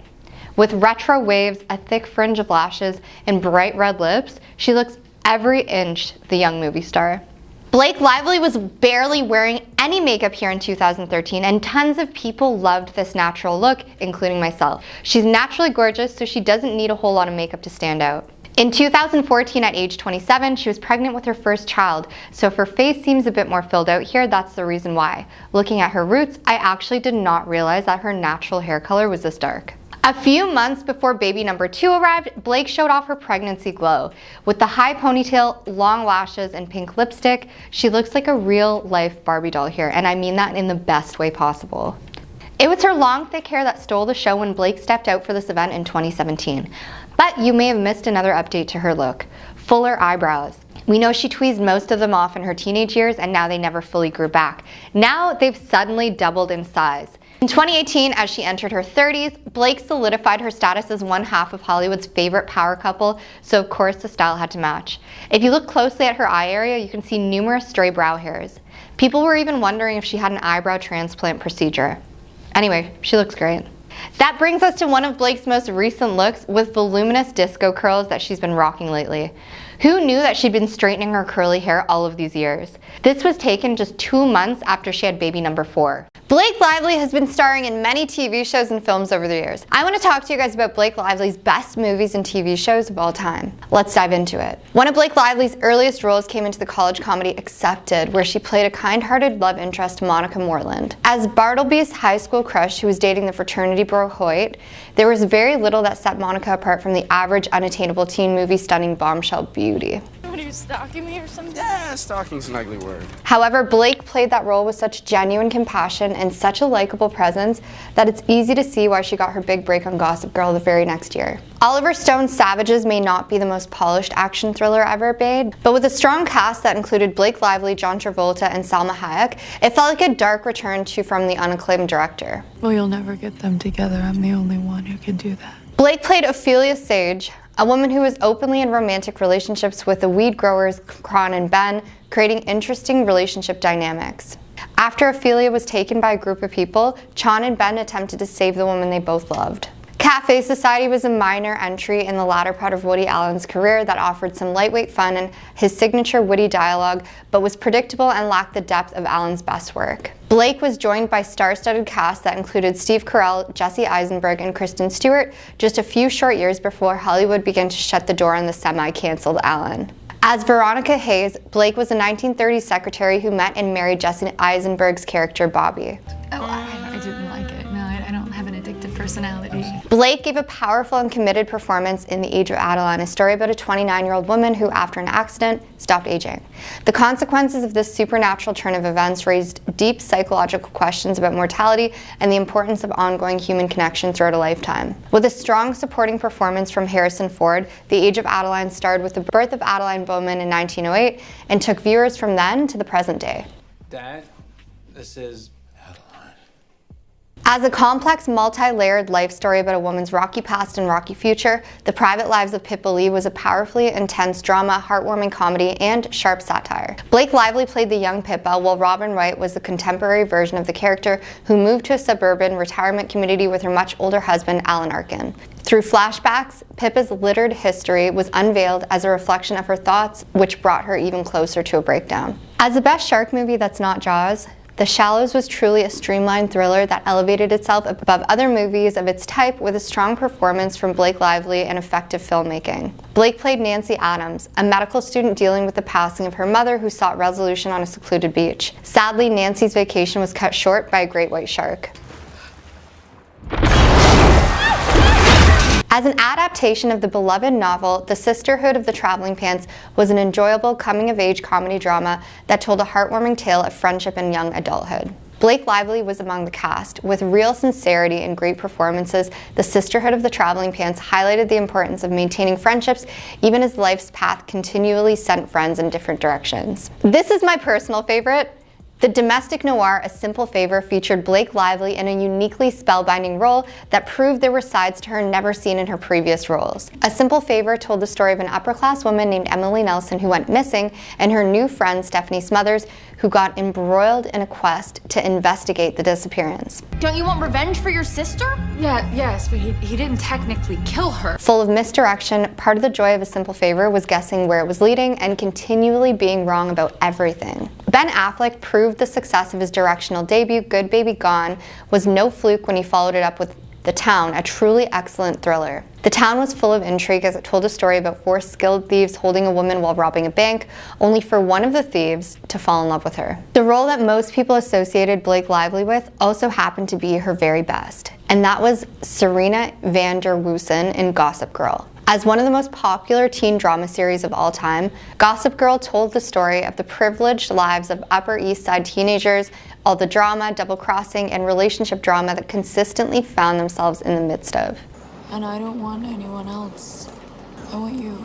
With retro waves, a thick fringe of lashes, and bright red lips, she looks every inch the young movie star. Blake Lively was barely wearing any makeup here in 2013, and tons of people loved this natural look, including myself. She's naturally gorgeous, so she doesn't need a whole lot of makeup to stand out. In 2014, at age 27, she was pregnant with her first child, so if her face seems a bit more filled out here, that's the reason why. Looking at her roots, I actually did not realize that her natural hair color was this dark. A few months before baby number 2 arrived, Blake showed off her pregnancy glow. With the high ponytail, long lashes, and pink lipstick, she looks like a real-life Barbie doll here, and I mean that in the best way possible. It was her long, thick hair that stole the show when Blake stepped out for this event in 2017. But you may have missed another update to her look: fuller eyebrows. We know she tweezed most of them off in her teenage years, and now they never fully grew back. Now they've suddenly doubled in size. In 2018, as she entered her 30s, Blake solidified her status as one half of Hollywood's favorite power couple, so of course the style had to match. If you look closely at her eye area, you can see numerous stray brow hairs. People were even wondering if she had an eyebrow transplant procedure. Anyway, she looks great. That brings us to one of Blake's most recent looks, with voluminous disco curls that she's been rocking lately. Who knew that she'd been straightening her curly hair all of these years? This was taken just 2 months after she had baby number 4. Blake Lively has been starring in many TV shows and films over the years. I want to talk to you guys about Blake Lively's best movies and TV shows of all time. Let's dive into it. One of Blake Lively's earliest roles came into the college comedy Accepted, where she played a kind-hearted love interest, Monica Moreland. As Bartleby's high school crush who was dating the fraternity bro Hoyt, there was very little that set Monica apart from the average, unattainable teen movie stunning bombshell beauty. What, are you stalking me or something? Yeah, stalking's an ugly word. However, Blake played that role with such genuine compassion and such a likable presence that it's easy to see why she got her big break on Gossip Girl the very next year. Oliver Stone's Savages may not be the most polished action thriller ever made, but with a strong cast that included Blake Lively, John Travolta, and Salma Hayek, it felt like a dark return to from the unacclaimed director. Well, you'll never get them together. I'm the only one who can do that. Blake played Ophelia Sage, a woman who was openly in romantic relationships with the weed growers Kron and Ben, creating interesting relationship dynamics. After Ophelia was taken by a group of people, Chon and Ben attempted to save the woman they both loved. Cafe Society was a minor entry in the latter part of Woody Allen's career that offered some lightweight fun and his signature witty dialogue, but was predictable and lacked the depth of Allen's best work. Blake was joined by star-studded cast that included Steve Carell, Jesse Eisenberg, and Kristen Stewart just a few short years before Hollywood began to shut the door on the semi-canceled Allen. As Veronica Hayes, Blake was a 1930s secretary who met and married Jesse Eisenberg's character Bobby. Oh, I didn't like it. No, I don't have an addictive personality. Blake gave a powerful and committed performance in The Age of Adeline, a story about a 29-year-old woman who, after an accident, stopped aging. The consequences of this supernatural turn of events raised deep psychological questions about mortality and the importance of ongoing human connection throughout a lifetime. With a strong supporting performance from Harrison Ford, The Age of Adeline starred with the birth of Adeline Bowman in 1908 and took viewers from then to the present day. Dad, this is... As a complex, multi-layered life story about a woman's rocky past and rocky future, The Private Lives of Pippa Lee was a powerfully intense drama, heartwarming comedy, and sharp satire. Blake Lively played the young Pippa, while Robin Wright was the contemporary version of the character who moved to a suburban retirement community with her much older husband, Alan Arkin. Through flashbacks, Pippa's littered history was unveiled as a reflection of her thoughts, which brought her even closer to a breakdown. As the best shark movie that's not Jaws, The Shallows was truly a streamlined thriller that elevated itself above other movies of its type with a strong performance from Blake Lively and effective filmmaking. Blake played Nancy Adams, a medical student dealing with the passing of her mother who sought resolution on a secluded beach. Sadly, Nancy's vacation was cut short by a great white shark. As an adaptation of the beloved novel, The Sisterhood of the Traveling Pants was an enjoyable coming-of-age comedy drama that told a heartwarming tale of friendship and young adulthood. Blake Lively was among the cast. With real sincerity and great performances, The Sisterhood of the Traveling Pants highlighted the importance of maintaining friendships even as life's path continually sent friends in different directions. This is my personal favorite. The domestic noir A Simple Favor featured Blake Lively in a uniquely spellbinding role that proved there were sides to her never seen in her previous roles. A Simple Favor told the story of an upper-class woman named Emily Nelson who went missing and her new friend Stephanie Smothers, who got embroiled in a quest to investigate the disappearance. Don't you want revenge for your sister? Yes, but he didn't technically kill her. Full of misdirection, part of the joy of A Simple Favor was guessing where it was leading and continually being wrong about everything. Ben Affleck proved the success of his directional debut, Good Baby Gone, was no fluke when he followed it up with The Town, a truly excellent thriller. The Town was full of intrigue as it told a story about 4 skilled thieves holding a woman while robbing a bank, only for one of the thieves to fall in love with her. The role that most people associated Blake Lively with also happened to be her very best, and that was Serena van der Woodsen in Gossip Girl. As one of the most popular teen drama series of all time, Gossip Girl told the story of the privileged lives of Upper East Side teenagers, all the drama, double-crossing, and relationship drama that consistently found themselves in the midst of. And I don't want anyone else. I want you.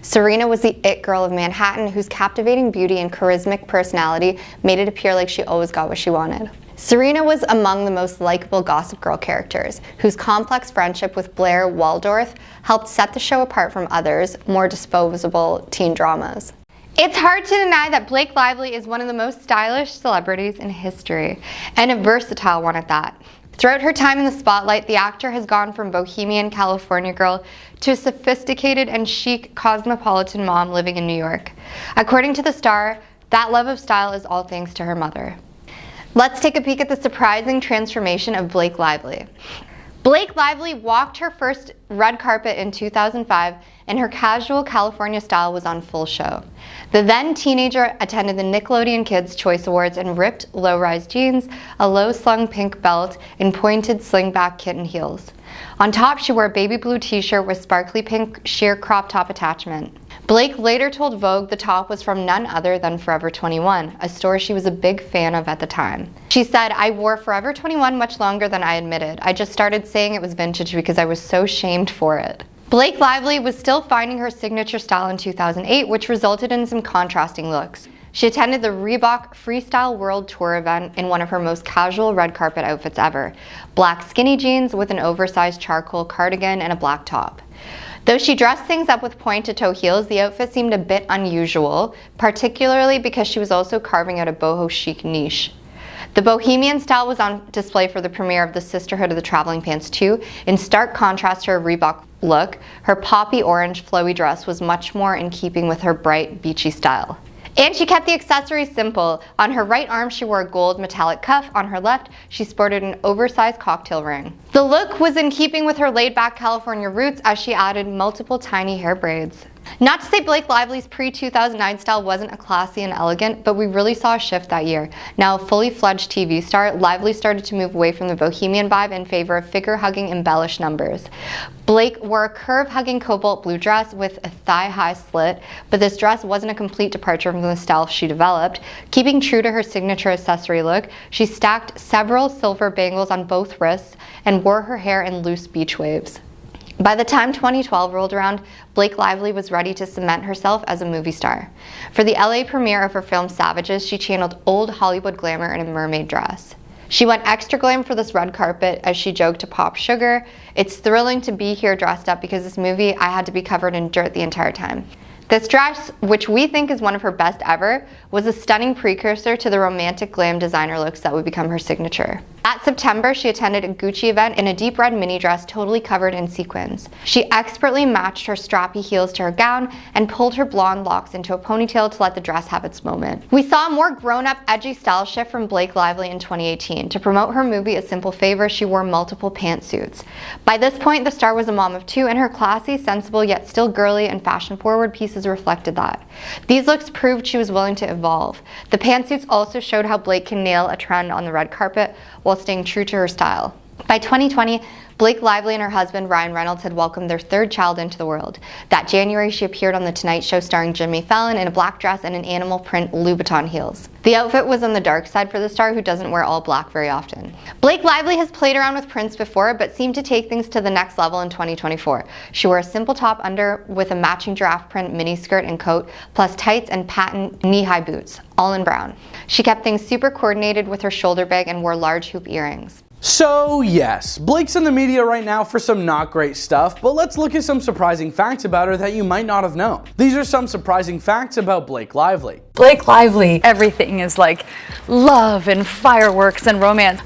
Serena was the it girl of Manhattan whose captivating beauty and charismatic personality made it appear like she always got what she wanted. Serena was among the most likable Gossip Girl characters, whose complex friendship with Blair Waldorf helped set the show apart from others, more disposable teen dramas. It's hard to deny that Blake Lively is one of the most stylish celebrities in history, and a versatile one at that. Throughout her time in the spotlight, the actor has gone from bohemian California girl to a sophisticated and chic cosmopolitan mom living in New York. According to the Star, that love of style is all thanks to her mother. Let's take a peek at the surprising transformation of Blake Lively. Blake Lively walked her first red carpet in 2005, and her casual California style was on full show. The then teenager attended the Nickelodeon Kids' Choice Awards in ripped low-rise jeans, a low-slung pink belt, and pointed slingback kitten heels. On top, she wore a baby blue t-shirt with sparkly pink sheer crop top attachment. Blake later told Vogue the top was from none other than Forever 21, a store she was a big fan of at the time. She said, "I wore Forever 21 much longer than I admitted. I just started saying it was vintage because I was so shamed for it." Blake Lively was still finding her signature style in 2008, which resulted in some contrasting looks. She attended the Reebok Freestyle World Tour event in one of her most casual red carpet outfits ever, black skinny jeans with an oversized charcoal cardigan and a black top. Though she dressed things up with point-to-toe heels, the outfit seemed a bit unusual, particularly because she was also carving out a boho chic niche. The bohemian style was on display for the premiere of The Sisterhood of the Traveling Pants 2. In stark contrast to her Reebok look, her poppy orange flowy dress was much more in keeping with her bright, beachy style. And she kept the accessories simple. On her right arm, she wore a gold metallic cuff. On her left, she sported an oversized cocktail ring. The look was in keeping with her laid-back California roots as she added multiple tiny hair braids. Not to say Blake Lively's pre-2009 style wasn't classy and elegant, but we really saw a shift that year. Now a fully fledged TV star, Lively started to move away from the bohemian vibe in favor of figure-hugging embellished numbers. Blake wore a curve-hugging cobalt blue dress with a thigh-high slit, but this dress wasn't a complete departure from the style she developed. Keeping true to her signature accessory look, she stacked several silver bangles on both wrists and wore her hair in loose beach waves. By the time 2012 rolled around, Blake Lively was ready to cement herself as a movie star. For the LA premiere of her film Savages, she channeled old Hollywood glamour in a mermaid dress. She went extra glam for this red carpet as she joked to Pop Sugar, "It's thrilling to be here dressed up because this movie I had to be covered in dirt the entire time." This dress, which we think is one of her best ever, was a stunning precursor to the romantic glam designer looks that would become her signature. That September, she attended a Gucci event in a deep red mini dress totally covered in sequins. She expertly matched her strappy heels to her gown and pulled her blonde locks into a ponytail to let the dress have its moment. We saw a more grown-up, edgy style shift from Blake Lively in 2018. To promote her movie A Simple Favor, she wore multiple pantsuits. By this point, the star was a mom of two, and her classy, sensible, yet still girly and fashion-forward pieces reflected that. These looks proved she was willing to evolve. The pantsuits also showed how Blake can nail a trend on the red carpet while staying true to her style. By 2020, Blake Lively and her husband Ryan Reynolds had welcomed their third child into the world. That January, she appeared on The Tonight Show starring Jimmy Fallon in a black dress and an animal print Louboutin heels. The outfit was on the dark side for the star, who doesn't wear all black very often. Blake Lively has played around with prints before, but seemed to take things to the next level in 2024. She wore a simple top under with a matching giraffe print mini skirt and coat, plus tights and patent knee-high boots, all in brown. She kept things super coordinated with her shoulder bag and wore large hoop earrings. So yes, Blake's in the media right now for some not great stuff, but let's look at some surprising facts about her that you might not have known. These are some surprising facts about Blake Lively. Blake Lively, everything is like love and fireworks and romance.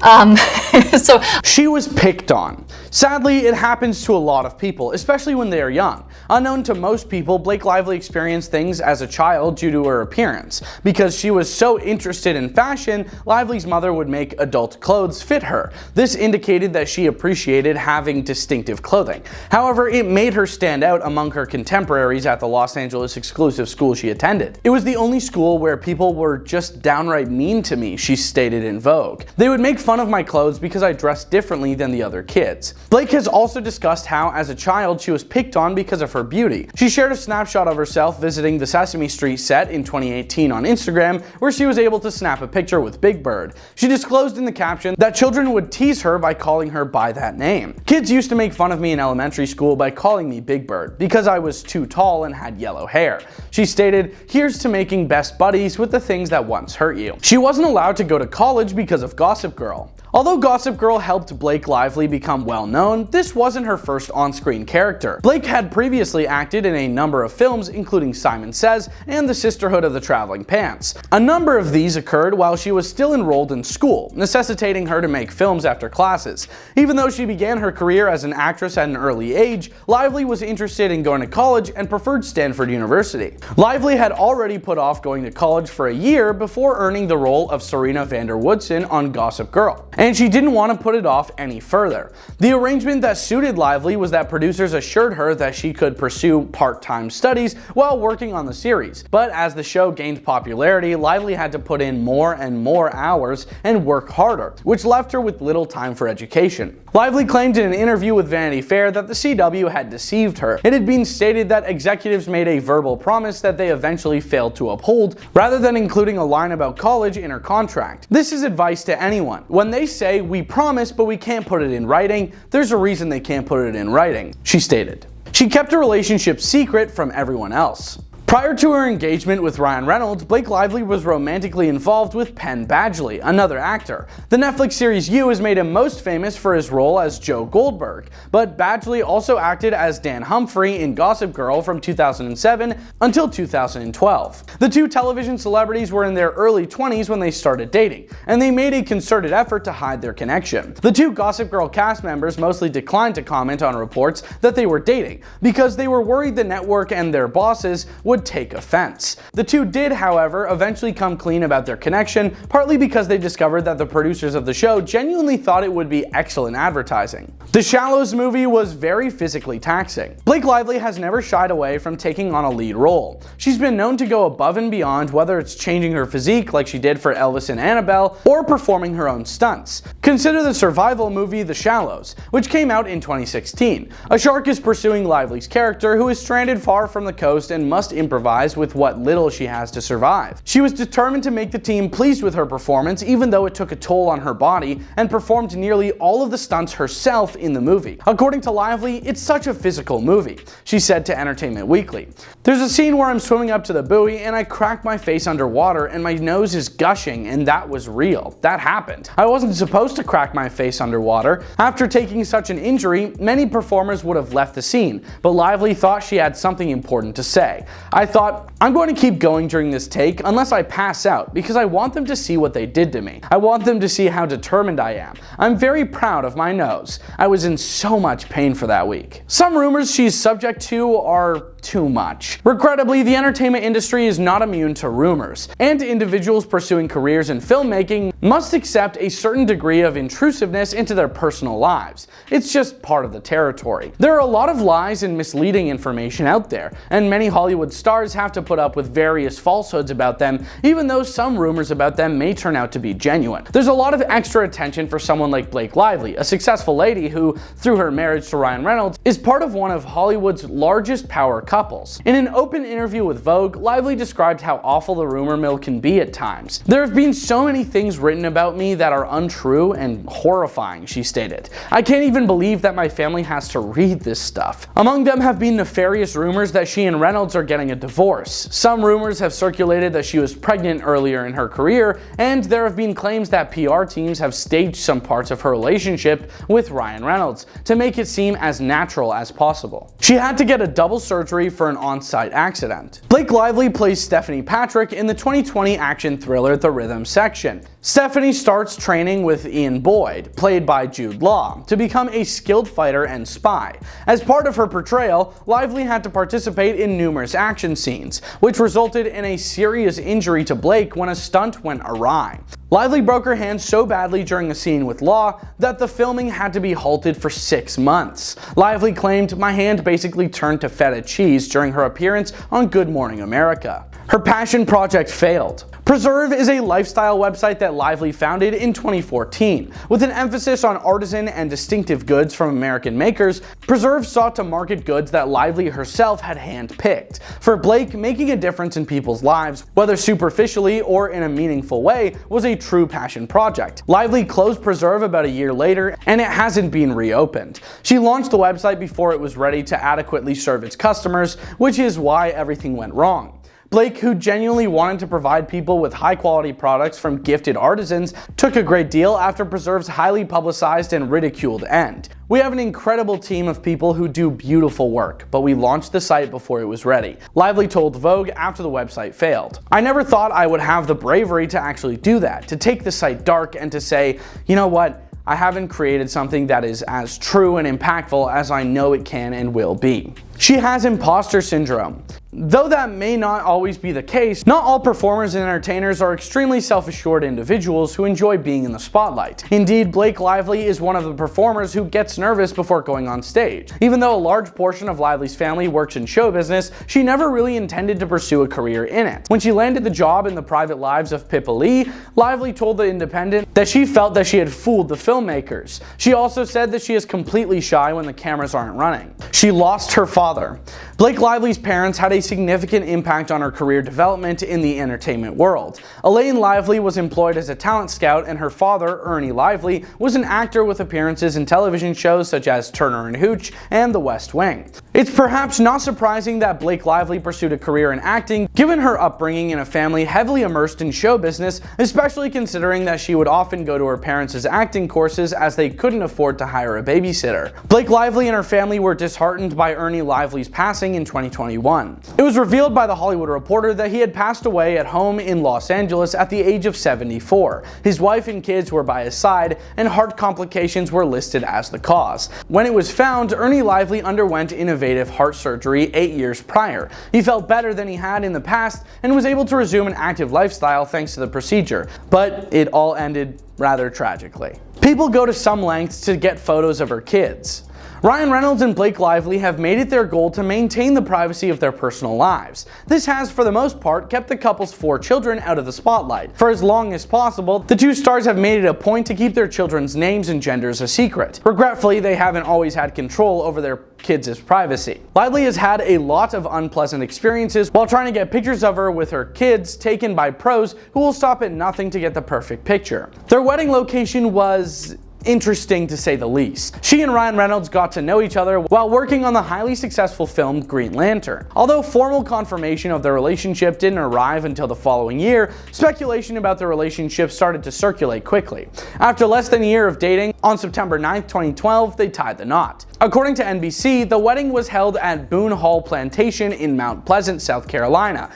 So she was picked on. Sadly, it happens to a lot of people, especially when they are young. Unknown to most people, Blake Lively experienced things as a child due to her appearance. Because she was so interested in fashion, Lively's mother would make adult clothes fit her. This indicated that she appreciated having distinctive clothing. However, it made her stand out among her contemporaries at the Los Angeles exclusive school she attended. It was the only school where people were just downright mean to me, she stated in Vogue. They would make fun of my clothes because I dressed differently than the other kids. Blake has also discussed how, as a child, she was picked on because of her beauty. She shared a snapshot of herself visiting the Sesame Street set in 2018 on Instagram, where she was able to snap a picture with Big Bird. She disclosed in the caption that children would tease her by calling her by that name. Kids used to make fun of me in elementary school by calling me Big Bird because I was too tall and had yellow hair. She stated, "Here's to making best buddies with the things that once hurt you." She wasn't allowed to go to college because of Gossip Girl. Although Gossip Girl helped Blake Lively become well known, this wasn't her first on-screen character. Blake had previously acted in a number of films, including Simon Says and The Sisterhood of the Traveling Pants. A number of these occurred while she was still enrolled in school, necessitating her to make films after classes. Even though she began her career as an actress at an early age, Lively was interested in going to college and preferred Stanford University. Lively had already put off going to college for a year before earning the role of Serena van der Woodsen on Gossip Girl. And she didn't want to put it off any further. The arrangement that suited Lively was that producers assured her that she could pursue part-time studies while working on the series. But as the show gained popularity, Lively had to put in more and more hours and work harder, which left her with little time for education. Lively claimed in an interview with Vanity Fair that the CW had deceived her. It had been stated that executives made a verbal promise that they eventually failed to uphold, rather than including a line about college in her contract. This is advice to anyone. When they say, "We promise, but we can't put it in writing," there's a reason they can't put it in writing, she stated. She kept her relationship secret from everyone else. Prior to her engagement with Ryan Reynolds, Blake Lively was romantically involved with Penn Badgley, another actor. The Netflix series You has made him most famous for his role as Joe Goldberg, but Badgley also acted as Dan Humphrey in Gossip Girl from 2007 until 2012. The two television celebrities were in their early 20s when they started dating, and they made a concerted effort to hide their connection. The two Gossip Girl cast members mostly declined to comment on reports that they were dating, because they were worried the network and their bosses would take offense. The two did, however, eventually come clean about their connection, partly because they discovered that the producers of the show genuinely thought it would be excellent advertising. The Shallows movie was very physically taxing. Blake Lively has never shied away from taking on a lead role. She's been known to go above and beyond, whether it's changing her physique like she did for Elvis and Annabelle, or performing her own stunts. Consider the survival movie The Shallows, which came out in 2016. A shark is pursuing Lively's character, who is stranded far from the coast and must improvise with what little she has to survive. She was determined to make the team pleased with her performance, even though it took a toll on her body, and performed nearly all of the stunts herself in the movie. According to Lively, it's such a physical movie, she said to Entertainment Weekly. There's a scene where I'm swimming up to the buoy and I crack my face underwater and my nose is gushing, and that was real. That happened. I wasn't supposed to crack my face underwater. After taking such an injury, many performers would have left the scene, but Lively thought she had something important to say. I thought, I'm going to keep going during this take unless I pass out, because I want them to see what they did to me. I want them to see how determined I am. I'm very proud of my nose. I was in so much pain for that week. Some rumors she's subject to are too much. Regrettably, the entertainment industry is not immune to rumors, and individuals pursuing careers in filmmaking must accept a certain degree of intrusiveness into their personal lives. It's just part of the territory. There are a lot of lies and misleading information out there, and many Hollywood stars have to put up with various falsehoods about them, even though some rumors about them may turn out to be genuine. There's a lot of extra attention for someone like Blake Lively, a successful lady who, through her marriage to Ryan Reynolds, is part of one of Hollywood's largest power couples. In an open interview with Vogue, Lively described how awful the rumor mill can be at times. There have been so many things written about me that are untrue and horrifying, she stated. I can't even believe that my family has to read this stuff. Among them have been nefarious rumors that she and Reynolds are getting a divorce. Some rumors have circulated that she was pregnant earlier in her career, and there have been claims that PR teams have staged some parts of her relationship with Ryan Reynolds to make it seem as natural as possible. She had to get a double surgery for an on-site accident. Blake Lively plays Stephanie Patrick in the 2020 action thriller The Rhythm Section. Stephanie starts training with Ian Boyd, played by Jude Law, to become a skilled fighter and spy. As part of her portrayal, Lively had to participate in numerous action scenes, which resulted in a serious injury to Blake when a stunt went awry. Lively broke her hand so badly during a scene with Law that the filming had to be halted for 6 months. Lively claimed, "My hand basically turned to feta cheese" during her appearance on Good Morning America. Her passion project failed. Preserve is a lifestyle website that Lively founded in 2014. With an emphasis on artisan and distinctive goods from American makers, Preserve sought to market goods that Lively herself had hand-picked. For Blake, making a difference in people's lives, whether superficially or in a meaningful way, was a true passion project. Lively closed Preserve about a year later, and it hasn't been reopened. She launched the website before it was ready to adequately serve its customers, which is why everything went wrong. Blake, who genuinely wanted to provide people with high-quality products from gifted artisans, took a great deal after Preserve's highly publicized and ridiculed end. "We have an incredible team of people who do beautiful work, but we launched the site before it was ready," Lively told Vogue after the website failed. "I never thought I would have the bravery to actually do that, to take the site dark and to say, you know what? I haven't created something that is as true and impactful as I know it can and will be." She has imposter syndrome. Though that may not always be the case, not all performers and entertainers are extremely self-assured individuals who enjoy being in the spotlight. Indeed, Blake Lively is one of the performers who gets nervous before going on stage. Even though a large portion of Lively's family works in show business, she never really intended to pursue a career in it. When she landed the job in The Private Lives of Pippa Lee, Lively told The Independent that she felt that she had fooled the filmmakers. She also said that she is completely shy when the cameras aren't running. She lost her father. Blake Lively's parents had a significant impact on her career development in the entertainment world. Elaine Lively was employed as a talent scout, and her father, Ernie Lively, was an actor with appearances in television shows such as Turner and Hooch and The West Wing. It's perhaps not surprising that Blake Lively pursued a career in acting, given her upbringing in a family heavily immersed in show business, especially considering that she would often go to her parents' acting courses as they couldn't afford to hire a babysitter. Blake Lively and her family were disheartened by Ernie Lively's passing in 2021. It was revealed by The Hollywood Reporter that he had passed away at home in Los Angeles at the age of 74. His wife and kids were by his side, and heart complications were listed as the cause. When it was found, Ernie Lively underwent innovative heart surgery 8 years prior. He felt better than he had in the past and was able to resume an active lifestyle thanks to the procedure, but it all ended rather tragically. People go to some lengths to get photos of her kids. Ryan Reynolds and Blake Lively have made it their goal to maintain the privacy of their personal lives. This has, for the most part, kept the couple's 4 children out of the spotlight. For as long as possible, the two stars have made it a point to keep their children's names and genders a secret. Regretfully, they haven't always had control over their kids' privacy. Lively has had a lot of unpleasant experiences while trying to get pictures of her with her kids taken by pros who will stop at nothing to get the perfect picture. Their wedding location was interesting to say the least. She and Ryan Reynolds got to know each other while working on the highly successful film Green Lantern. Although formal confirmation of their relationship didn't arrive until the following year, speculation about their relationship started to circulate quickly. After less than a year of dating, on September 9, 2012, they tied the knot. According to NBC, the wedding was held at Boone Hall Plantation in Mount Pleasant, South Carolina.